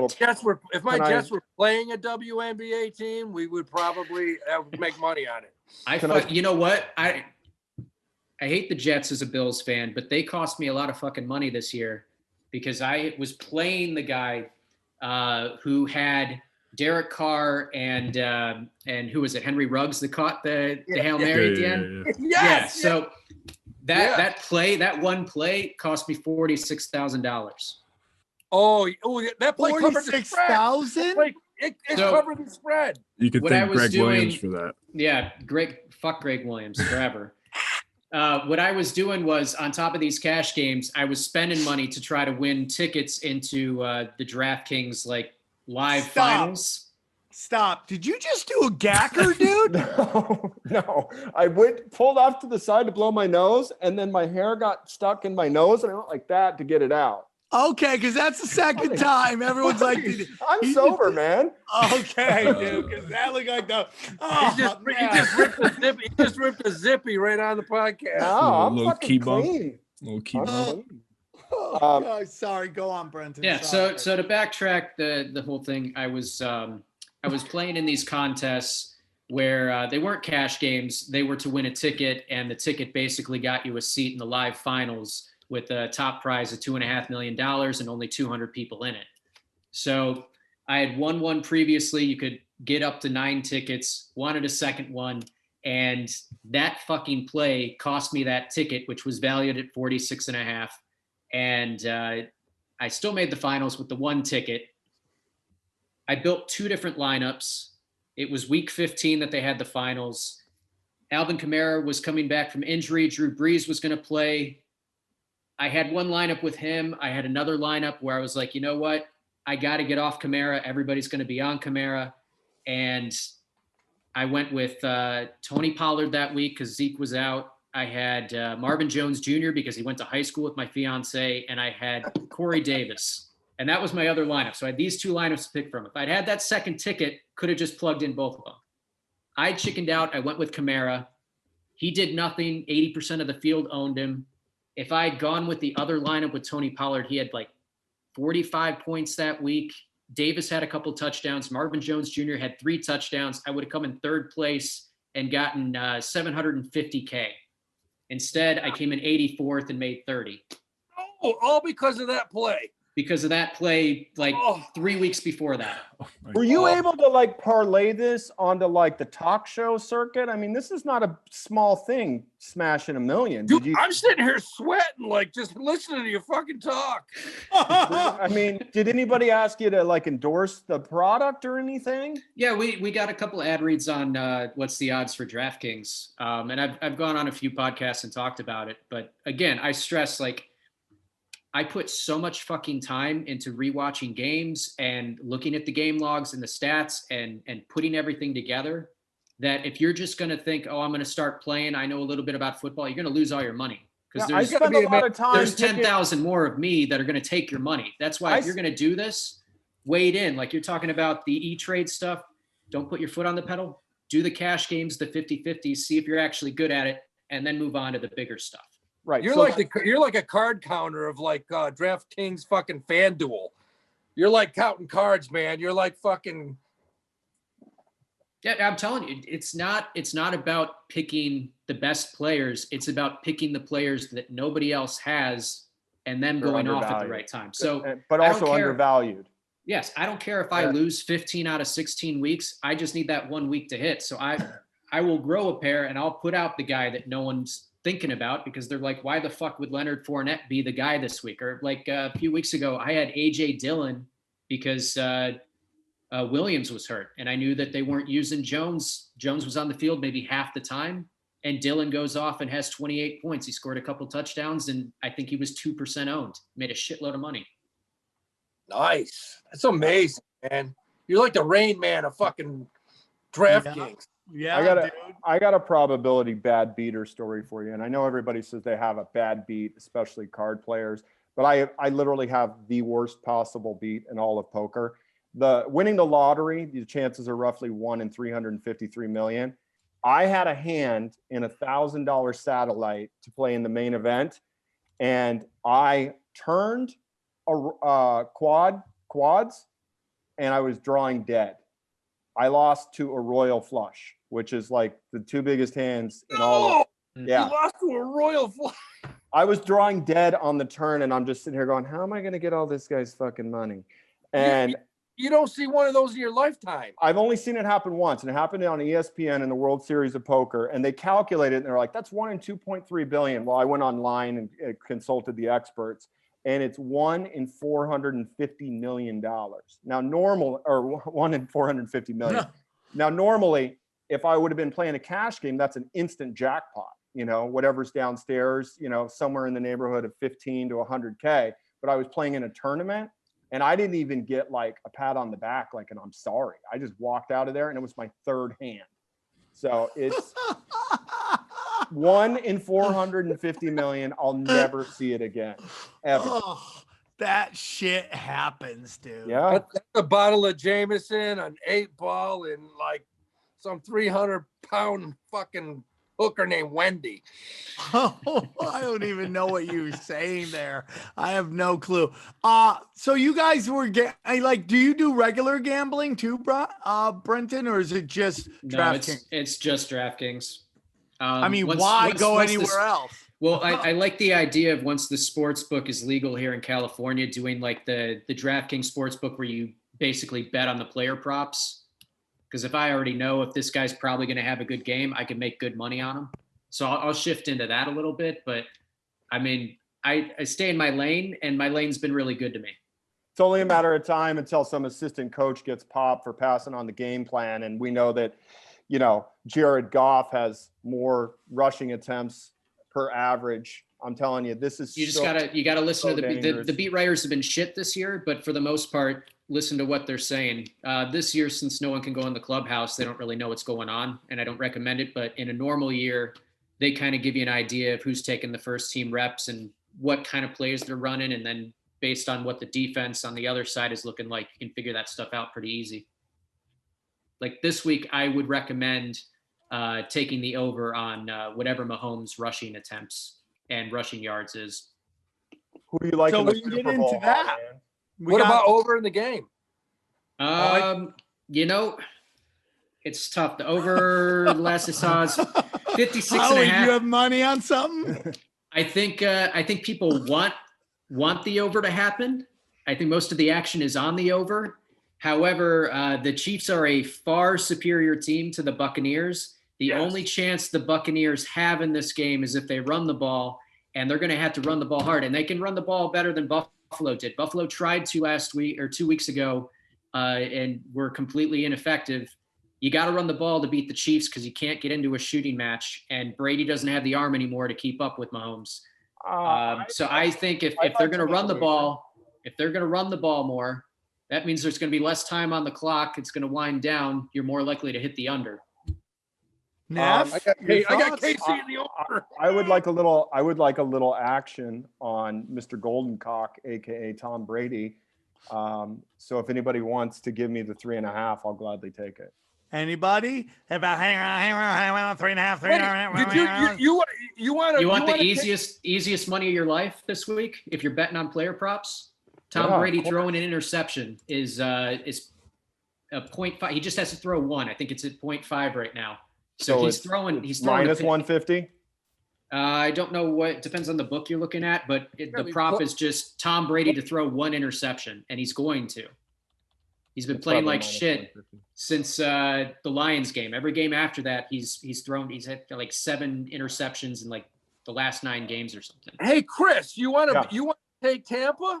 my Jets were playing a WNBA team, we would probably make money on it. You know what? I hate the Jets as a Bills fan, but they cost me a lot of fucking money this year because I was playing the guy who had Derek Carr and who was it? Henry Ruggs that caught the Hail Mary at the end. Yes. So that one play cost me $46,000. Oh, that play covered the spread. $46,000? It covered the spread. You could thank Greg Williams for that. Yeah, fuck Greg Williams forever. What I was doing was, on top of these cash games, I was spending money to try to win tickets into the DraftKings live finals. Stop. Did you just do a gacker, dude? No. I pulled off to the side to blow my nose, and then my hair got stuck in my nose, and I went like that to get it out. Okay, because that's the second time. Everyone's like, I'm sober, man. Okay, dude, because that looked like the. He just ripped a zippy right on the podcast. No, I'm fucking clean. Little key bump. Sorry, go on, Brenton. Yeah, sorry. so to backtrack the whole thing, I was playing in these contests where they weren't cash games. They were to win a ticket, and the ticket basically got you a seat in the live finals with a top prize of $2.5 million and only 200 people in it. So I had won one previously. You could get up to 9 tickets, wanted a second one. And that fucking play cost me that ticket, which was valued at 46.5. And I still made the finals with the one ticket. I built 2 different lineups. It was week 15 that they had the finals. Alvin Kamara was coming back from injury. Drew Brees was going to play. I had one lineup with him. I had another lineup where I was like, you know what? I got to get off Kamara. Everybody's going to be on Kamara. And I went with Tony Pollard that week because Zeke was out. I had Marvin Jones Jr. because he went to high school with my fiance. And I had Corey Davis. And that was my other lineup. So I had these 2 lineups to pick from. If I'd had that second ticket, could have just plugged in both of them. I chickened out. I went with Kamara. He did nothing. 80% of the field owned him. If I had gone with the other lineup with Tony Pollard, he had 45 points that week. Davis had a couple touchdowns. Marvin Jones Jr. had 3 touchdowns. I would have come in 3rd place and gotten $750K. Instead, I came in 84th and made 30. Oh, all because of that play. Because of that play, 3 weeks before that. Were you able to parlay this onto the talk show circuit? I mean, this is not a small thing, smashing $1 million. Dude, I'm sitting here sweating, just listening to you fucking talk. I mean, did anybody ask you to endorse the product or anything? Yeah, we got a couple ad reads on what's the odds for DraftKings. And I've gone on a few podcasts and talked about it. But again, I stress I put so much fucking time into rewatching games and looking at the game logs and the stats and putting everything together that if you're just going to think, oh, I'm going to start playing, I know a little bit about football, you're going to lose all your money. Because there's 10,000 more of me that are going to take your money. That's why if you're going to do this, wade in. Like you're talking about the E-Trade stuff, don't put your foot on the pedal. Do the cash games, the 50-50s, see if you're actually good at it, and then move on to the bigger stuff. Right. You're like a card counter of DraftKings fucking FanDuel. You're counting cards, man. You're fucking. Yeah, I'm telling you, it's not about picking the best players. It's about picking the players that nobody else has and them They're going off at the undervalued. right time. So, But I don't also care. undervalued. Yes, I don't care if I lose 15 out of 16 weeks. I just need that 1 week to hit. So I will grow a pair and I'll put out the guy that no one's thinking about because they're like, why the fuck would Leonard Fournette be the guy this week? Or like a few weeks ago, I had AJ Dillon because Williams was hurt and I knew that they weren't using Jones. Jones was on the field maybe half the time and Dillon goes off and has 28 points. He scored a couple touchdowns and I think he was 2% owned, made a shitload of money. Nice. That's amazing, man. You're like the Rain Man of fucking Draft Kings. Yeah, I got a probability bad beater story for you. And I know everybody says they have a bad beat, especially card players, but I literally have the worst possible beat in all of poker. The winning the lottery, the chances are roughly 1 in 353 million. I had a hand in $1,000 satellite to play in the main event, and I turned quads, and I was drawing dead. I lost to a royal flush, which is like the two biggest hands in all of, yeah. You lost to a royal flush. I was drawing dead on the turn, and I'm just sitting here going, how am I going to get all this guy's fucking money? And you don't see one of those in your lifetime. I've only seen it happen once, and it happened on ESPN in the World Series of Poker, and they calculated it, and they're like, that's 1 in 2.3 billion. Well, I went online and consulted the experts, and it's 1 in $450 million. Now, 1 in 450 million. Now, normally, if I would have been playing a cash game, that's an instant jackpot. You know, whatever's downstairs, you know, somewhere in the neighborhood of 15 to 100K. But I was playing in a tournament, and I didn't even get like a pat on the back, like an I'm sorry. I just walked out of there, and it was my third hand. So it's 1 in 450 million. I'll never see it again, ever. Oh, that shit happens, dude. Yeah. That's a bottle of Jameson, an 8-ball, and like some 300-pound fucking hooker named Wnba. Oh, I don't even know what you were saying there. I have no clue. So you guys were do you do regular gambling too, Brenton, or is it just DraftKings? It's just DraftKings. I mean, why go anywhere else? Well, I like the idea of once the sports book is legal here in California, doing like the DraftKings sports book where you basically bet on the player props. Because if I already know if this guy's probably going to have a good game, I can make good money on him. So I'll shift into that a little bit. But I mean, I stay in my lane, and my lane's been really good to me. It's only a matter of time until some assistant coach gets popped for passing on the game plan. And we know that, you know, Jared Goff has more rushing attempts per average. I'm telling you, this is you gotta listen to the beat writers have been shit this year, but for the most part, listen to what they're saying. This year, since no one can go in the clubhouse, they don't really know what's going on, and I don't recommend it. But in a normal year, they kind of give you an idea of who's taking the first team reps and what kind of plays they're running, and then based on what the defense on the other side is looking like, you can figure that stuff out pretty easy. Like this week, I would recommend taking the over on whatever Mahomes' rushing attempts and rushing yards is. Who do you like? So in the we can Super get Bowl, into that. man? What about over in the game? You know, it's tough. The over last I saw is 56 Howie, and a half. you have money on something? I think people want the over to happen. I think most of the action is on the over. However, the Chiefs are a far superior team to the Buccaneers. The only chance the Buccaneers have in this game is if they run the ball, and they're going to have to run the ball hard. And they can run the ball better than Buffalo did. Buffalo tried to last week or 2 weeks ago and were completely ineffective. You got to run the ball to beat the Chiefs because you can't get into a shooting match. And Brady doesn't have the arm anymore to keep up with Mahomes. So I think if they're going to run the ball, more, that means there's going to be less time on the clock. It's going to wind down. You're more likely to hit the under. Neff, I got KC in the over. I would like a little action on Mr. Goldencock, aka Tom Brady. So if anybody wants to give me the 3.5, I'll gladly take it. Anybody? About 3.5. You want the easiest money of your life this week if you're betting on player props? Tom Brady throwing an interception is 0.5. He just has to throw one. I think it's at 0.5 right now. So he's it's throwing minus 150. I don't know what, depends on the book you're looking at, but the prop is just Tom Brady to throw one interception, and he's going to. He's been playing like shit since the Lions game. Every game after that, he's had like 7 interceptions in like the last 9 games or something. Hey, Chris, you want to take Tampa?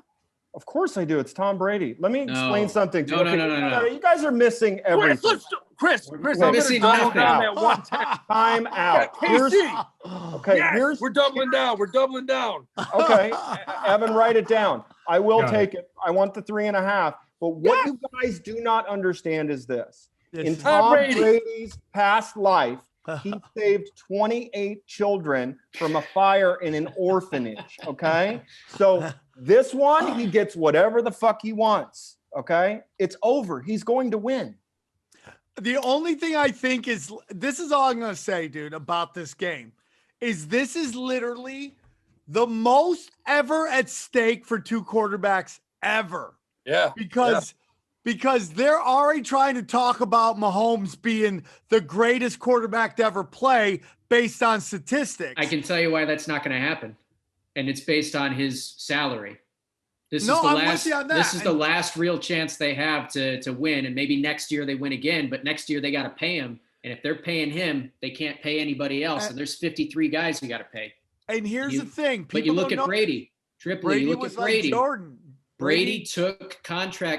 Of course I do. It's Tom Brady. Let me explain something to you. No. You guys are missing everything. Chris, I'm We're going missing to double nothing. down that one time. Time out. KC. Here's We're doubling down. We're doubling down. Okay, Evan, write it down. I will take it. I want the 3.5. But what you guys do not understand is this. In Tom Brady's past life, he saved 28 children from a fire in an orphanage, okay? So this one, he gets whatever the fuck he wants, okay? It's over. He's going to win. The only thing I think is, this is all I'm going to say, dude, about this game, is this is literally the most ever at stake for 2 quarterbacks ever. Yeah. Because they're already trying to talk about Mahomes being the greatest quarterback to ever play based on statistics. I can tell you why that's not going to happen. And it's based on his salary. This is the last real chance they have to win. And maybe next year they win again, but next year they got to pay him. And if they're paying him, they can't pay anybody else. And there's 53 guys you got to pay. And here's the thing. But you look at Brady. Tripoli, you look at Brady. Like Jordan. Brady took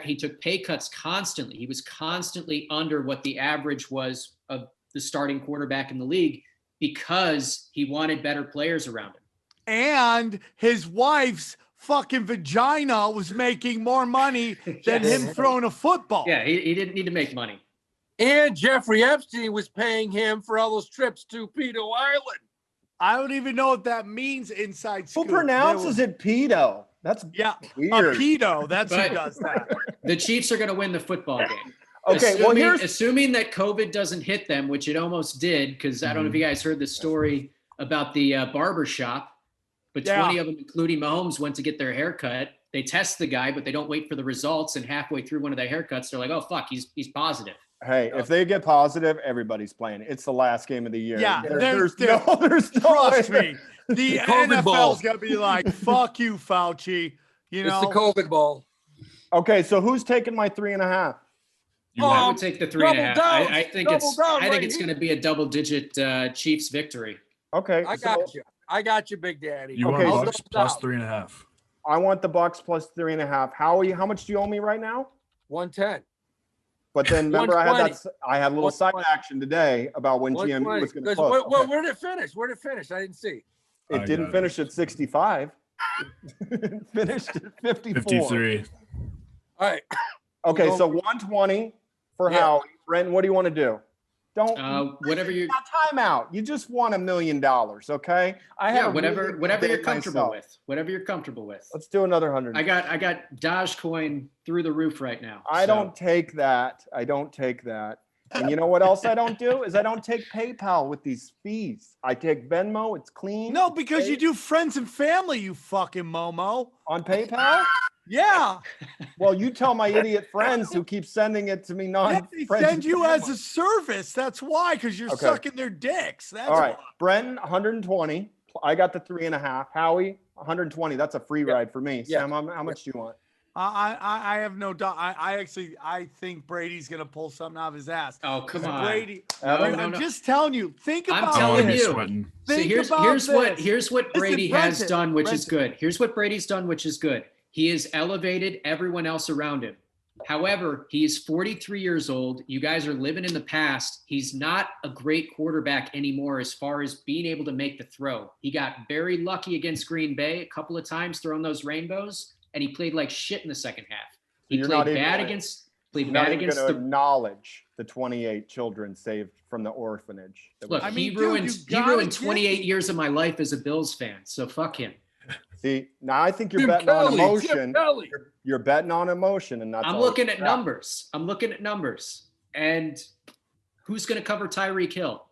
he took pay cuts constantly. He was constantly under what the average was of the starting quarterback in the league because he wanted better players around him. And his wife's fucking vagina was making more money than him throwing a football. Yeah, he didn't need to make money. And Jeffrey Epstein was paying him for all those trips to Pedo Island. I don't even know what that means inside school. Who pronounces it pedo? That's weird. A pedo. That's who does that. The Chiefs are going to win the football game. Okay, assuming that COVID doesn't hit them, which it almost did, because I don't know if you guys heard the story about the barber shop, but 20 of them, including Mahomes, went to get their haircut. They test the guy, but they don't wait for the results. And halfway through one of their haircuts, they're like, "Oh fuck, he's positive." Hey, if they get positive, everybody's playing. It's the last game of the year. Yeah, there's no trust way. me. The NFL's gonna be like, "Fuck you, Fauci." You know, it's the COVID ball. Okay, so who's taking my 3.5? I would take the 3.5. I think it's going to be a double-digit Chiefs victory. Okay, I got you, Big Daddy. You want Bucks plus 3.5? I want the Bucks plus 3.5. Howie, how much do you owe me right now? 110. But then remember, I had a little side action today about when GME was going to close. Where did it finish? Where did it finish? I didn't see. It didn't finish at 65. It finished at 54. 53. All right. Okay, so 120 for Howie. Brenton, what do you want to do? Don't whatever you timeout. You just won $1 million, okay? Whatever you're comfortable with. Whatever you're comfortable with. Let's do another 100. I got Dogecoin through the roof right now. I don't take that. And you know what else I don't do is I don't take PayPal with these fees. I take Venmo. It's clean. No, because you do friends and family, you fucking Momo. On PayPal? Yeah. Well, you tell my idiot friends who keep sending it to me they send you as a service. That's why, because you're sucking their dicks. That's all right. Why. Brenton, 120. I got the 3.5. Howie, 120. That's a free ride for me. Sam, how much do you want? I have no doubt. I think Brady's gonna pull something out of his ass. Oh, come on, Brady. I'm just telling you. Think about. I'm telling you. See, here's what Brady has done, which is good. Here's what Brady's done, which is good. He has elevated everyone else around him. However, he is 43 years old. You guys are living in the past. He's not a great quarterback anymore as far as being able to make the throw. He got very lucky against Green Bay a couple of times throwing those rainbows, and he played like shit in the second half. He played bad against the acknowledge the 28 children saved from the orphanage. Look, he ruined 28 years of my life as a Bills fan. So fuck him. See, now I think you're betting on emotion. You're betting on emotion, and that's. I'm looking at numbers. And who's going to cover Tyreek Hill?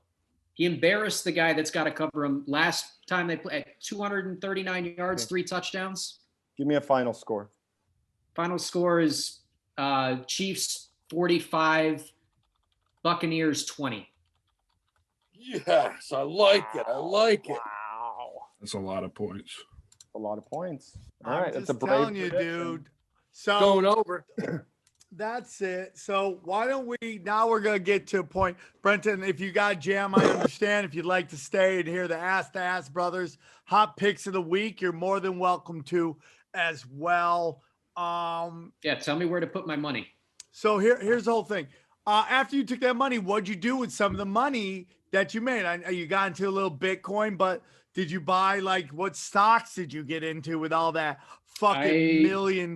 He embarrassed the guy that's got to cover him. Last time they played at 239 yards, 3 touchdowns. Give me a final score. Final score is Chiefs 45, Buccaneers 20. Yes, I like it. I like it. Wow. That's a lot of points. A lot of points. All I'm right. That's just a brave telling you, prediction. dude. So Going over. that's it. So why don't we, now we're going to get to a point. Brenton, if you got jam, I understand. If you'd like to stay and hear the Ass Brothers hot picks of the week, you're more than welcome to as well. Yeah, tell me where to put my money. So here's the whole thing. After you took that money, what'd you do with some of the money that you made? You got into a little Bitcoin, but did you buy, like, what stocks did you get into with all that fucking $1 million?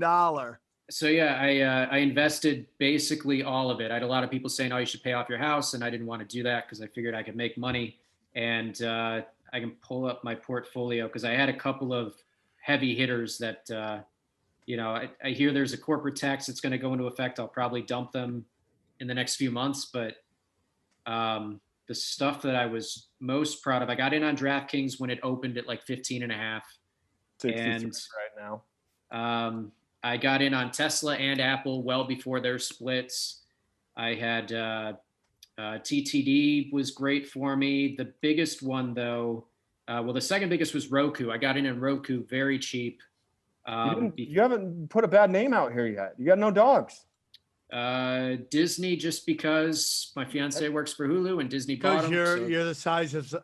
So yeah, I invested basically all of it. I had a lot of people saying, "Oh, you should pay off your house," and I didn't want to do that because I figured I could make money. And I can pull up my portfolio because I had a couple of heavy hitters that, I hear there's a corporate tax that's going to go into effect. I'll probably dump them in the next few months, but the stuff that I was most proud of, I got in on Draft Kings when it opened at like 15 and a half. 63 And right now. I got in on Tesla and Apple well before their splits. I had TTD was great for me. The biggest one, though, the second biggest was Roku. I got in Roku very cheap. You haven't put a bad name out here yet. You got no dogs. Disney, just because my fiance works for Hulu and Disney bought Because them. you're the size of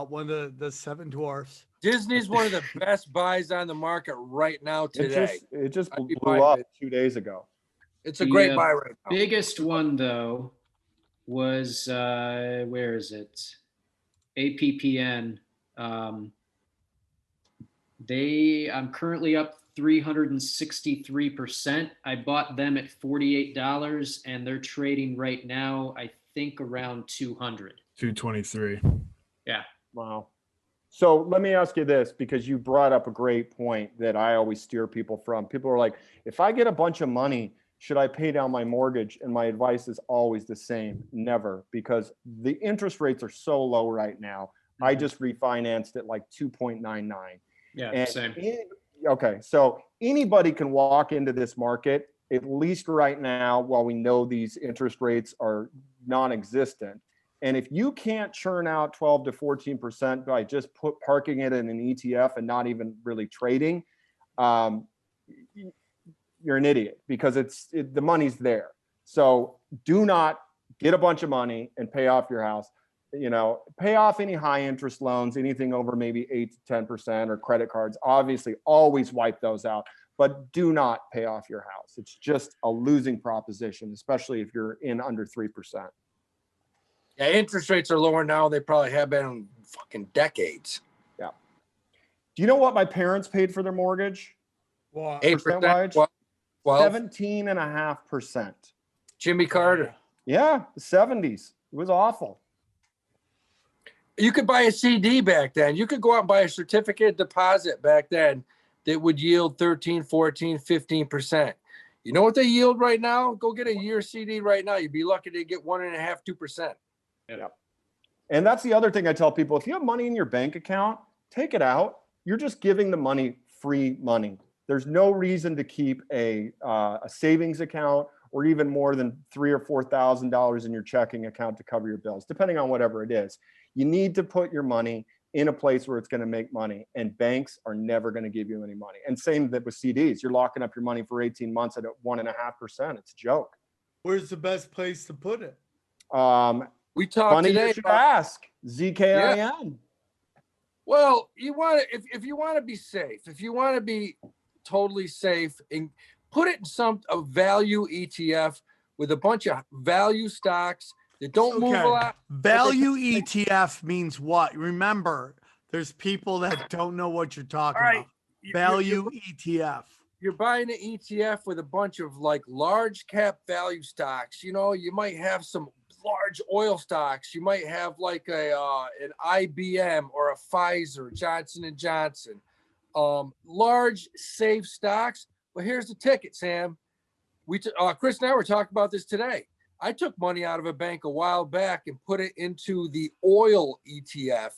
one of the seven dwarfs. Disney's one of the best buys on the market right now today. It just I'd be blew buying up it. 2 days ago. It's a great buy right now. Biggest one, though, was where is it? APPN. I'm currently up 363%. I bought them at $48 and they're trading right now, I think, around 200. 223. Yeah. Wow. So let me ask you this, because you brought up a great point that I always steer people from. People are like, if I get a bunch of money, should I pay down my mortgage? And my advice is always the same: never, because the interest rates are so low right now. I just refinanced at like 2.99. Yeah, And same. Okay, so anybody can walk into this market, at least right now, while we know these interest rates are non-existent. And if you can't churn out 12 to 14% by just parking it in an ETF and not even really trading, you're an idiot, because the money's there. So do not get a bunch of money and pay off your house. Pay off any high interest loans, anything over maybe 8 to 10%, or credit cards. Obviously, always wipe those out, but do not pay off your house. It's just a losing proposition, especially if you're in under 3%. Yeah, interest rates are lower now. They probably have been in fucking decades. Yeah. Do you know what my parents paid for their mortgage? What? 8%. 12. 17.5%. Jimmy Carter. Yeah, the 70s. It was awful. You could buy a CD back then. You could go out and buy a certificate deposit back then that would yield 13, 14, 15%. You know what they yield right now? Go get a year CD right now. You'd be lucky to get 1.5%, 2%. Yeah. And that's the other thing I tell people: if you have money in your bank account, take it out. You're just giving the money free money. There's no reason to keep a savings account, or even more than $3,000 or $4,000 in your checking account to cover your bills, depending on whatever it is. You need to put your money in a place where it's going to make money, and banks are never going to give you any money. And same that with CDs. You're locking up your money for 18 months at 1.5%. It's a joke. Where's the best place to put it? We talked Funny today you should about, ask. ZKIN. Yeah. Well, you want to, if you want to be safe, if you want to be totally safe, and put it in a value ETF with a bunch of value stocks that don't move a lot. Value ETF means what? Remember, there's people that don't know what you're talking about. Value ETF. You're buying an ETF with a bunch of like large cap value stocks. You might have some large oil stocks. You might have like an IBM or a Pfizer, Johnson & Johnson. Large safe stocks. Well, here's the ticket, Sam. Chris and I were talking about this today. I took money out of a bank a while back and put it into the oil ETF,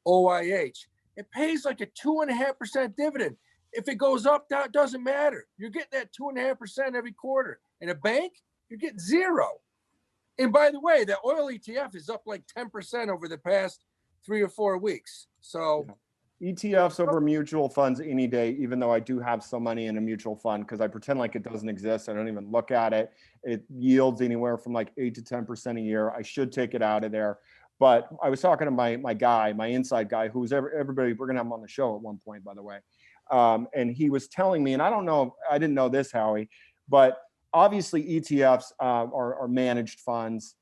OIH. It pays like a 2.5% dividend. If it goes up, that doesn't matter. You're getting that 2.5% every quarter. In a bank, You're getting zero. And by the way, the oil ETF is up like 10% over the past 3 or 4 weeks. So ETFs over mutual funds any day, even though I do have some money in a mutual fund because I pretend like it doesn't exist. I don't even look at it. It yields anywhere from like 8 to 10% a year. I should take it out of there. But I was talking to my guy, my inside guy, who's everybody, we're going to have him on the show at one point, by the way. And he was telling me, and I don't know, I didn't know this, Howie, but obviously ETFs are managed funds.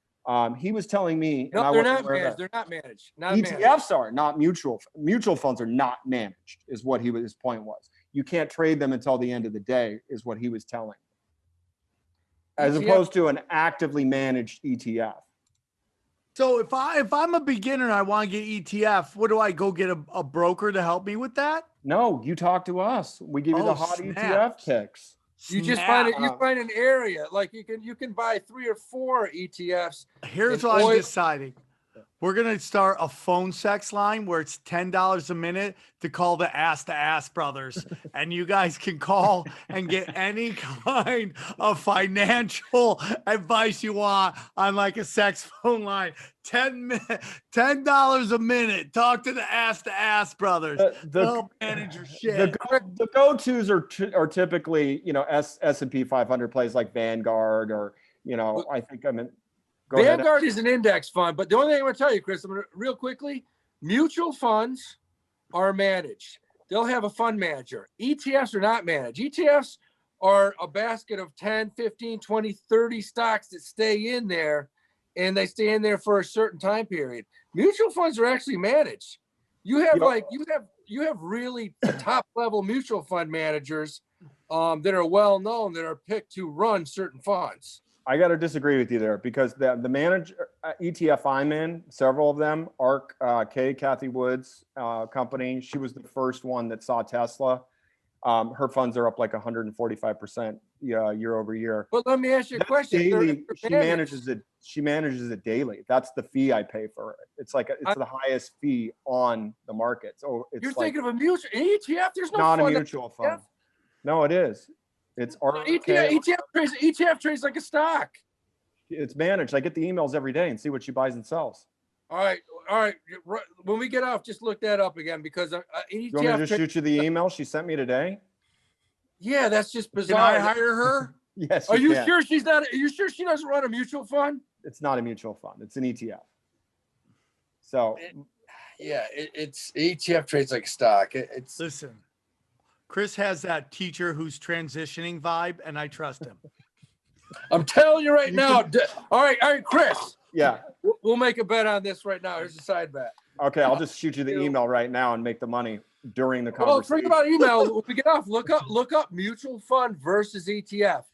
He was telling me, no, they're not managed. They're not managed. Not ETFs managed. are not mutual funds are not managed, is what his point was. You can't trade them until the end of the day, is what he was telling me. As opposed to an actively managed ETF. So if I'm a beginner and I want to get ETF, what do I go get a broker to help me with that? No, you talk to us. We give you the hot ETF picks. You just find it. You find an area like you can buy 3 or 4 ETFs. Here's what I'm deciding. We're gonna start a phone sex line where it's $10 a minute to call the Ass Brothers, and you guys can call and get any kind of financial advice you want on like a sex phone line. $10 a minute. Talk to the Ass Brothers. They'll manage your shit. The go-tos are typically, S&P 500 plays like Vanguard or, I think Vanguard is an index fund, but the only thing I'm going to tell you, Chris, real quickly, mutual funds are managed. They'll have a fund manager. ETFs are not managed. ETFs are a basket of 10, 15, 20, 30 stocks that stay in there, and they stay in there for a certain time period. Mutual funds are actually managed. You have you have really top level mutual fund managers that are well known that are picked to run certain funds. I got to disagree with you there because the manager ETF I'm in, several of them, ARK, Kathy Wood's company, she was the first one that saw Tesla. Her funds are up like 145% year over year. But let me ask you a question. Daily, she manages it daily. That's the fee I pay for it. It's like it's the highest fee on the market. So it's you're thinking of a mutual ETF. There's no not a mutual fund. No, it is. It's ETF trades like a stock. It's managed. I get the emails every day and see what she buys and sells. All right. When we get off, just look that up again because ETF. You want me to just shoot you the email she sent me today? Yeah, that's just bizarre. Can I hire her? Yes. Are you sure she's not? Are you sure she doesn't run a mutual fund? It's not a mutual fund. It's an ETF. So. It's ETF trades like stock. Listen. Chris has that teacher who's transitioning vibe, and I trust him. I'm telling you right now. All right, Chris. Yeah. We'll make a bet on this right now. Here's a side bet. Okay, I'll just shoot you the email right now and make the money during the conversation. Well, forget about email. When we get off, look up mutual fund versus ETF.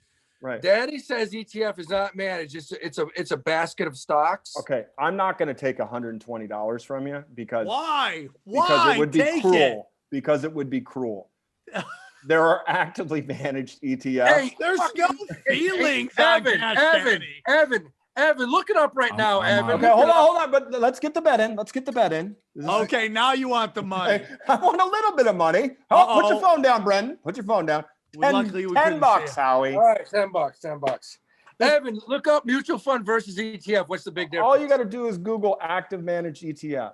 Right. Daddy says ETF is not managed. It's a basket of stocks. Okay, I'm not going to take $120 from you because why? Because it would be cruel. Because it would be cruel. There are actively managed ETFs. Hey, there's no feelings. Evan, look it up right now, Evan. Okay, hold on. But let's get the bet in. Okay, now you want the money. I want a little bit of money. Put your phone down, Brenton. Put your phone down. $10, Howie. All right, $10. Evan, look up mutual fund versus ETF. What's the big difference? All you got to do is Google active managed ETF.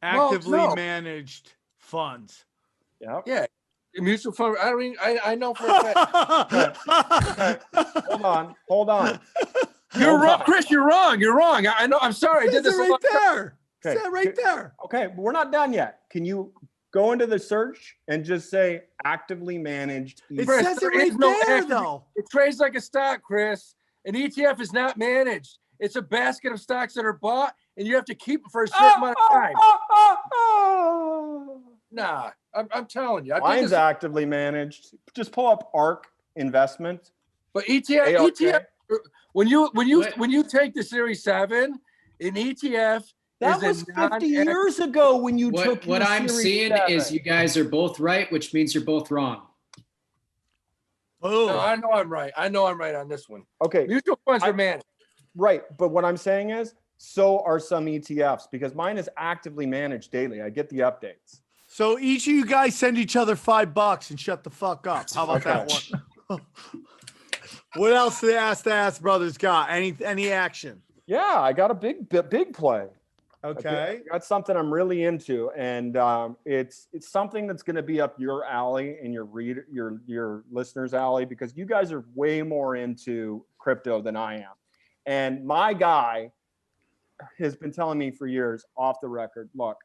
Actively managed funds. Yep. Yeah. Mutual fund. I know for a fact. Hold on. You're wrong, Chris. You're wrong. I know. I'm sorry. I did this right there. Okay. Right there. Okay, but we're not done yet. Can you go into the search and just say actively managed ETF? It says it right there, though. It trades like a stock, Chris. An ETF is not managed. It's a basket of stocks that are bought, and you have to keep it for a certain amount of time. Nah, I'm telling you. Mine's actively managed. Just pull up ARK investment. But ETF, when you take the Series 7, an ETF that was 50 years ago when you took what I'm Series seeing 7. is you guys are both right, which means you're both wrong. Oh, no, I know I'm right. On this one. Okay, mutual funds are managed. Right, but what I'm saying is, so are some ETFs because mine is actively managed daily. I get the updates. So each of you guys send each other $5 and shut the fuck up. How about that one? What else the Ass Brothers got? Any action? Yeah, I got a big play. Okay. I got something I'm really into, and it's something that's going to be up your alley and your listeners' alley, because you guys are way more into crypto than I am. And my guy has been telling me for years, off the record, look,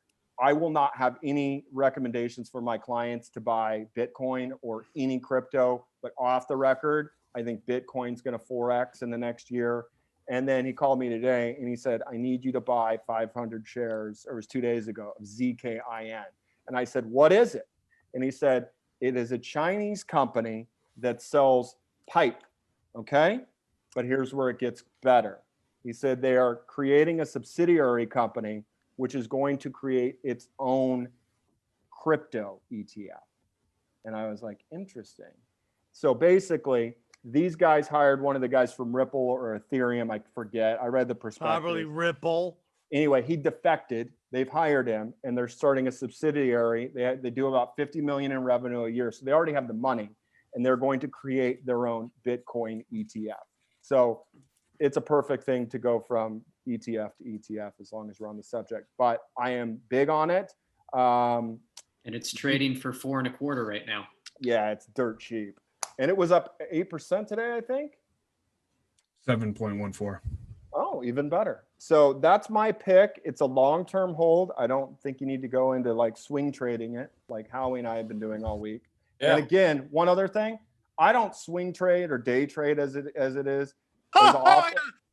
I will not have any recommendations for my clients to buy Bitcoin or any crypto, but off the record, I think Bitcoin's going to 4x in the next year. And then he called me today and he said, I need you to buy 500 shares, or it was 2 days ago, of ZKIN. And I said, what is it? And he said, it is a Chinese company that sells pipe. Okay. But here's where it gets better. He said they are creating a subsidiary company, which is going to create its own crypto ETF. And I was like, interesting. So basically, these guys hired one of the guys from Ripple or Ethereum, I forget. I read the prospectus. Probably Ripple. Anyway, he defected. They've hired him, and they're starting a subsidiary. They do about 50 million in revenue a year, so they already have the money, and they're going to create their own Bitcoin ETF. So it's a perfect thing to go from ETF to ETF, as long as we're on the subject. But I am big on it. And it's trading for 4.25 right now. Yeah, it's dirt cheap. And it was up 8% today, I think. 7.14. Oh, even better. So that's my pick. It's a long-term hold. I don't think you need to go into like swing trading it like Howie and I have been doing all week. Yeah. And again, one other thing, I don't swing trade or day trade as it is. I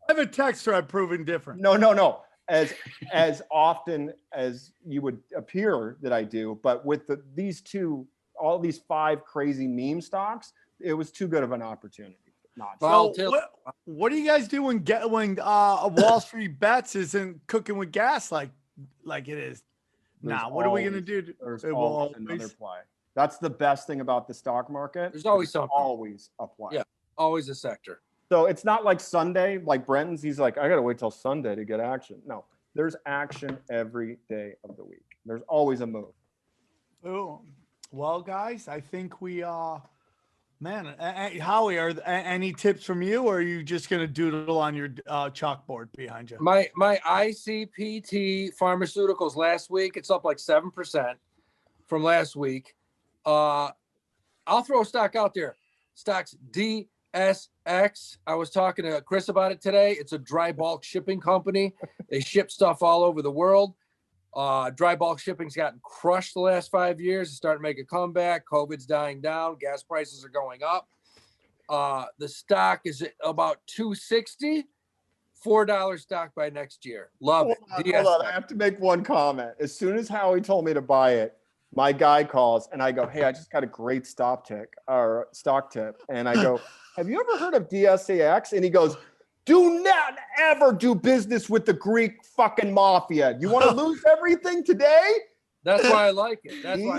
have a texter. I'm proving different. No. As often as you would appear that I do, but with all these 5 crazy meme stocks, it was too good of an opportunity. Not So what do you guys do when Wall Street Bets isn't cooking with gas like it is now? What are we gonna do? There's always another play. That's the best thing about the stock market. There's always something. Always a play. Yeah. Always a sector. So it's not like Sunday, like Brenton's. He's like, I gotta wait till Sunday to get action. No, there's action every day of the week. There's always a move. Oh, well, guys, I think we man, Howie, are any tips from you, or are you just gonna doodle on your chalkboard behind you? My ICPT pharmaceuticals last week, it's up like 7% from last week. I'll throw a stock out there. Stock's DSX. I was talking to Chris about it today. It's a dry bulk shipping company. They ship stuff all over the world. Dry bulk shipping's gotten crushed the last 5 years. It's starting to make a comeback. COVID's dying down. Gas prices are going up. The stock is at about $260. $4 stock by next year. Love it. Hold on. I have to make one comment. As soon as Howie told me to buy it, my guy calls and I go, hey, I just got a great stock tip. And I go, have you ever heard of DSAX? And he goes, do not ever do business with the Greek fucking mafia. You want to lose everything today? That's why I like it. That's why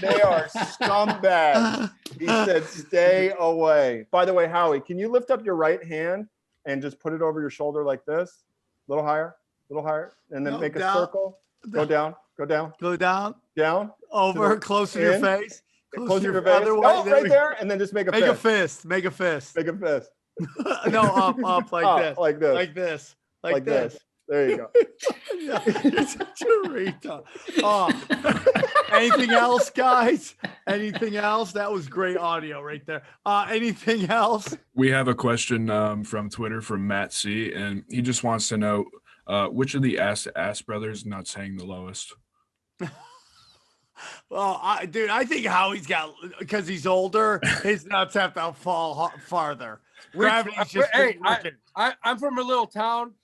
They are scumbags. He said, stay away. By the way, Howie, can you lift up your right hand and just put it over your shoulder like this? A little higher, and then make a circle. Go down. Down. Over, closer to your face. Closer to your face. No, right there, and then just make a fist. Make a fist. No, up like this. Like this. Like this. There you go. You're such a retard. Anything else, guys? Anything else? That was great audio right there. Anything else? We have a question from Twitter from Matt C, and he just wants to know which of the Ass Brothers nuts hang the lowest. Well, I think Howie's got, because he's older, his nuts have to fall farther. Gravity's just I'm from a little town,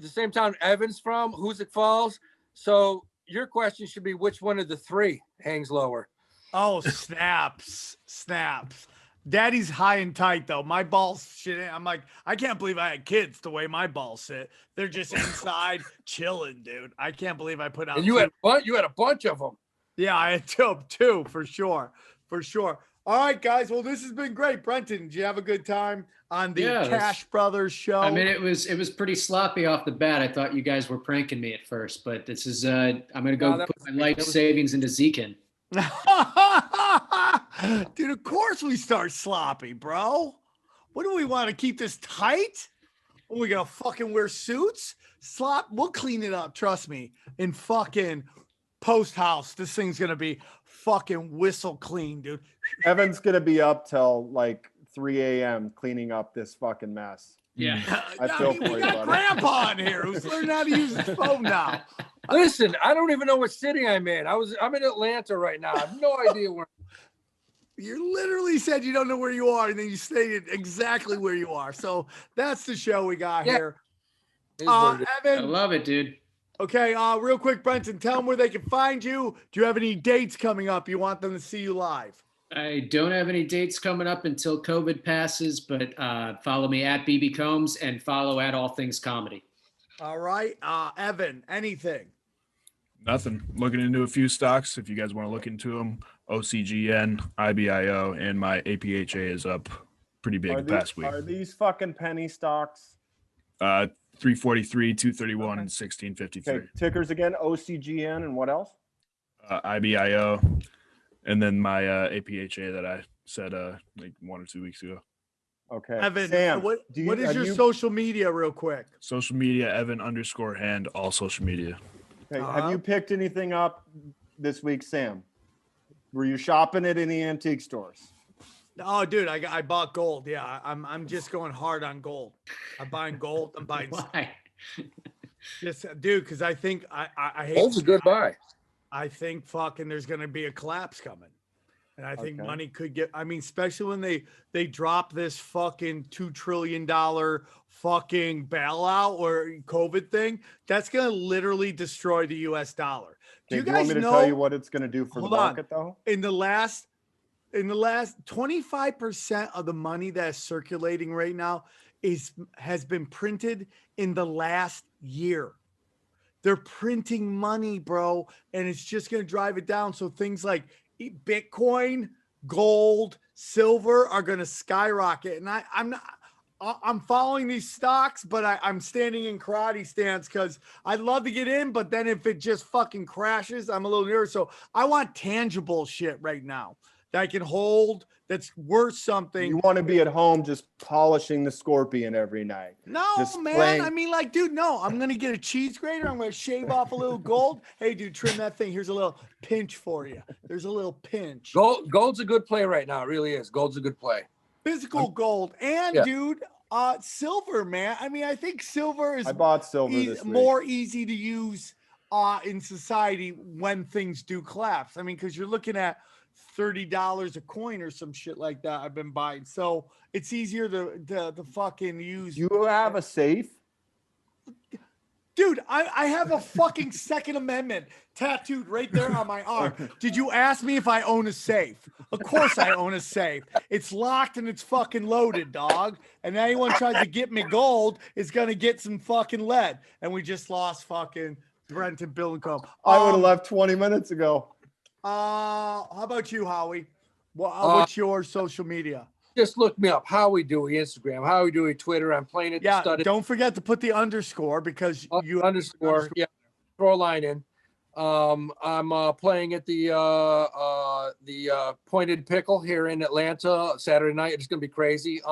the same town Evan's from, Hoosick Falls. So your question should be, which one of the 3 hangs lower? Oh, snaps. Daddy's high and tight though. My balls shit. I'm like, I can't believe I had kids the way my balls sit. They're just inside chilling, dude. I can't believe I put out. And you had a bunch of them. Yeah, I had two for sure. All right, guys. Well, this has been great. Brenton, did you have a good time on the Cash Brothers show? I mean, it was pretty sloppy off the bat. I thought you guys were pranking me at first, but this is I'm gonna go put my life savings into Zekin. Dude, of course we start sloppy, bro. What do we want to keep this tight? Are we gonna fucking wear suits? We'll clean it up. Trust me. In fucking post house, this thing's gonna be fucking whistle clean, dude. Evan's gonna be up till like 3 a.m. cleaning up this fucking mess. Yeah. I feel mean, for we you, got buddy. Grandpa in here who's learning how to use his phone now. Listen, I don't even know what city I'm in. I'm in Atlanta right now. I have no idea where. You literally said you don't know where you are, and then you stated exactly where you are. So that's the show we got Yeah. here. It is what it is. I Evan, love it, dude. okay, real quick, Brenton, tell them where they can find you. Do you have any dates coming up? You want them to see you live? I don't have any dates coming up until COVID passes, but follow me at BB Combs and follow at All Things Comedy. All right. Evan, anything? Nothing. Looking into a few stocks. If you guys want to look into them, OCGN, IBIO, and my APHA is up pretty big the past week. Are these fucking penny stocks? 343, 231, and 1653. Okay, tickers again, OCGN, and what else? IBIO, and then my APHA that I said like 1 or 2 weeks ago. Okay. Evan, Sam, what is have your you- social media real quick? Social media, Evan_Hand, all social media. Okay, have you picked anything up this week, Sam? Were you shopping at any antique stores? Oh, dude, I bought gold. Yeah, I'm just going hard on gold. I'm buying gold. I'm buying Why? just, dude, because I think I hate. Gold's a good buy. I think fucking there's gonna be a collapse coming. And I think Okay. money could get, I mean, especially when they drop this fucking $2 trillion fucking bailout or COVID thing, that's going to literally destroy the US dollar. Do you Okay, want guys me to know, tell you what it's going to do for the Hold on. market, though? in the last 25% of the money that's circulating right now has been printed in the last year. They're printing money, bro, and it's just going to drive it down. So things like Bitcoin, gold, silver are going to skyrocket. And I'm following these stocks, but I'm standing in karate stance because I'd love to get in, but then if it just fucking crashes, I'm a little nervous. So I want tangible shit right now that I can hold, that's worth something. You want to be at home just polishing the Scorpion every night. No, Just man. playing- I mean, like, dude, no. I'm gonna get a cheese grater. I'm gonna shave off a little gold. Hey, dude, trim that thing. Here's a little pinch for you. There's a little pinch. Gold's a good play right now. It really is. Gold's a good play. Physical gold. And Yeah. dude, silver, man. I mean, I think silver is I bought silver this week. more easy to use in society when things do collapse. I mean, because you're looking at $30 a coin or some shit like that I've been buying. So it's easier to fucking use. You have a safe? Dude, I have a fucking Second Amendment tattooed right there on my arm. Did you ask me if I own a safe? Of course I own a safe. It's locked and it's fucking loaded, dog. And anyone tries to get me gold is gonna get some fucking lead. And we just lost fucking Brenton Biddlecombe. I would have left 20 minutes ago. How about you, Howie? What's your social media? Just look me up. Howie Dewey, Instagram. Howie Dewey, Twitter. I'm playing it. Yeah, don't forget to put the underscore because you underscore. Yeah, throw a line in. I'm playing at the Pointed Pickle here in Atlanta Saturday night. It's gonna be crazy.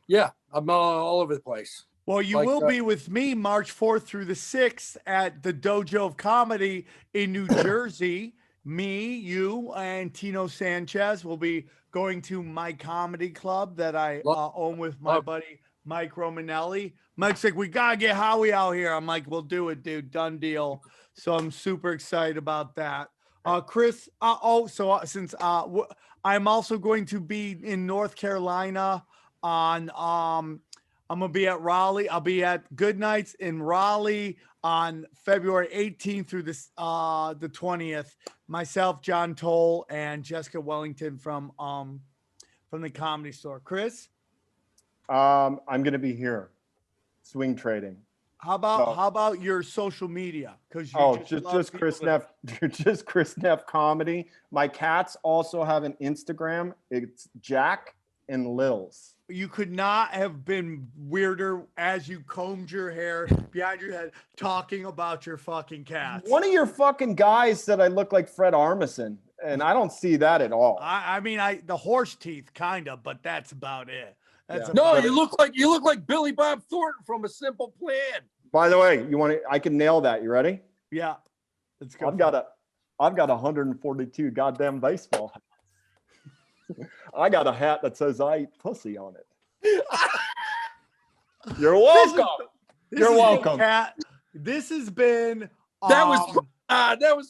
Yeah, I'm all over the place. Well, you will be with me March 4th through the 6th at the Dojo of Comedy in New Jersey. Me, you, and Tino Sanchez will be going to my comedy club that I own with my buddy Mike Romanelli. Mike's like, we gotta get Howie out here. I'm like, we'll do it, dude. Done deal. So I'm super excited about that. Chris, since I'm also going to be in North Carolina on I'm gonna be at Raleigh. I'll be at Good Nights in Raleigh on February 18th through the 20th. Myself, John Toll, and Jessica Wellington from the Comedy Store. Chris, I'm gonna be here, swing trading. how about your social media? Because just Chris Neff, just Chris Neff comedy. My cats also have an Instagram. It's Jack and Lils. You could not have been weirder as you combed your hair behind your head talking about your fucking cats. One of your fucking guys said I look like Fred Armisen, and I don't see that at all. I mean, the horse teeth kind of, but that's about it. That's Yeah. a No, fact. you look like Billy Bob Thornton from A Simple Plan. By the way, I can nail that. You ready? Yeah. Let's go. I've got 142 goddamn baseball hats. I got a hat that says I eat pussy on it. You're welcome. You're welcome. Cat. This has been That was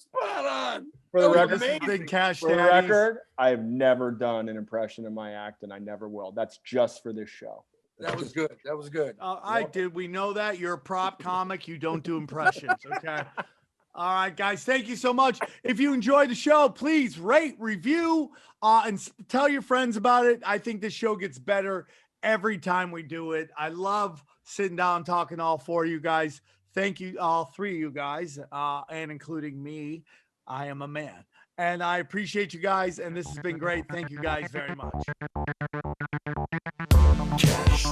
spot on. For the That was record, this has been Cash for the Daddies. record, I have never done an impression in my act, and I never will. That's just for this show. That was good. That was good. I did. We know that you're a prop comic. You don't do impressions. Okay. All right, guys. Thank you so much. If you enjoyed the show, please rate, review, and tell your friends about it. I think this show gets better every time we do it. I love sitting down talking to all four of you guys. Thank you, all three of you guys, and including me. I am a man. And I appreciate you guys. And this has been great. Thank you guys very much. Cash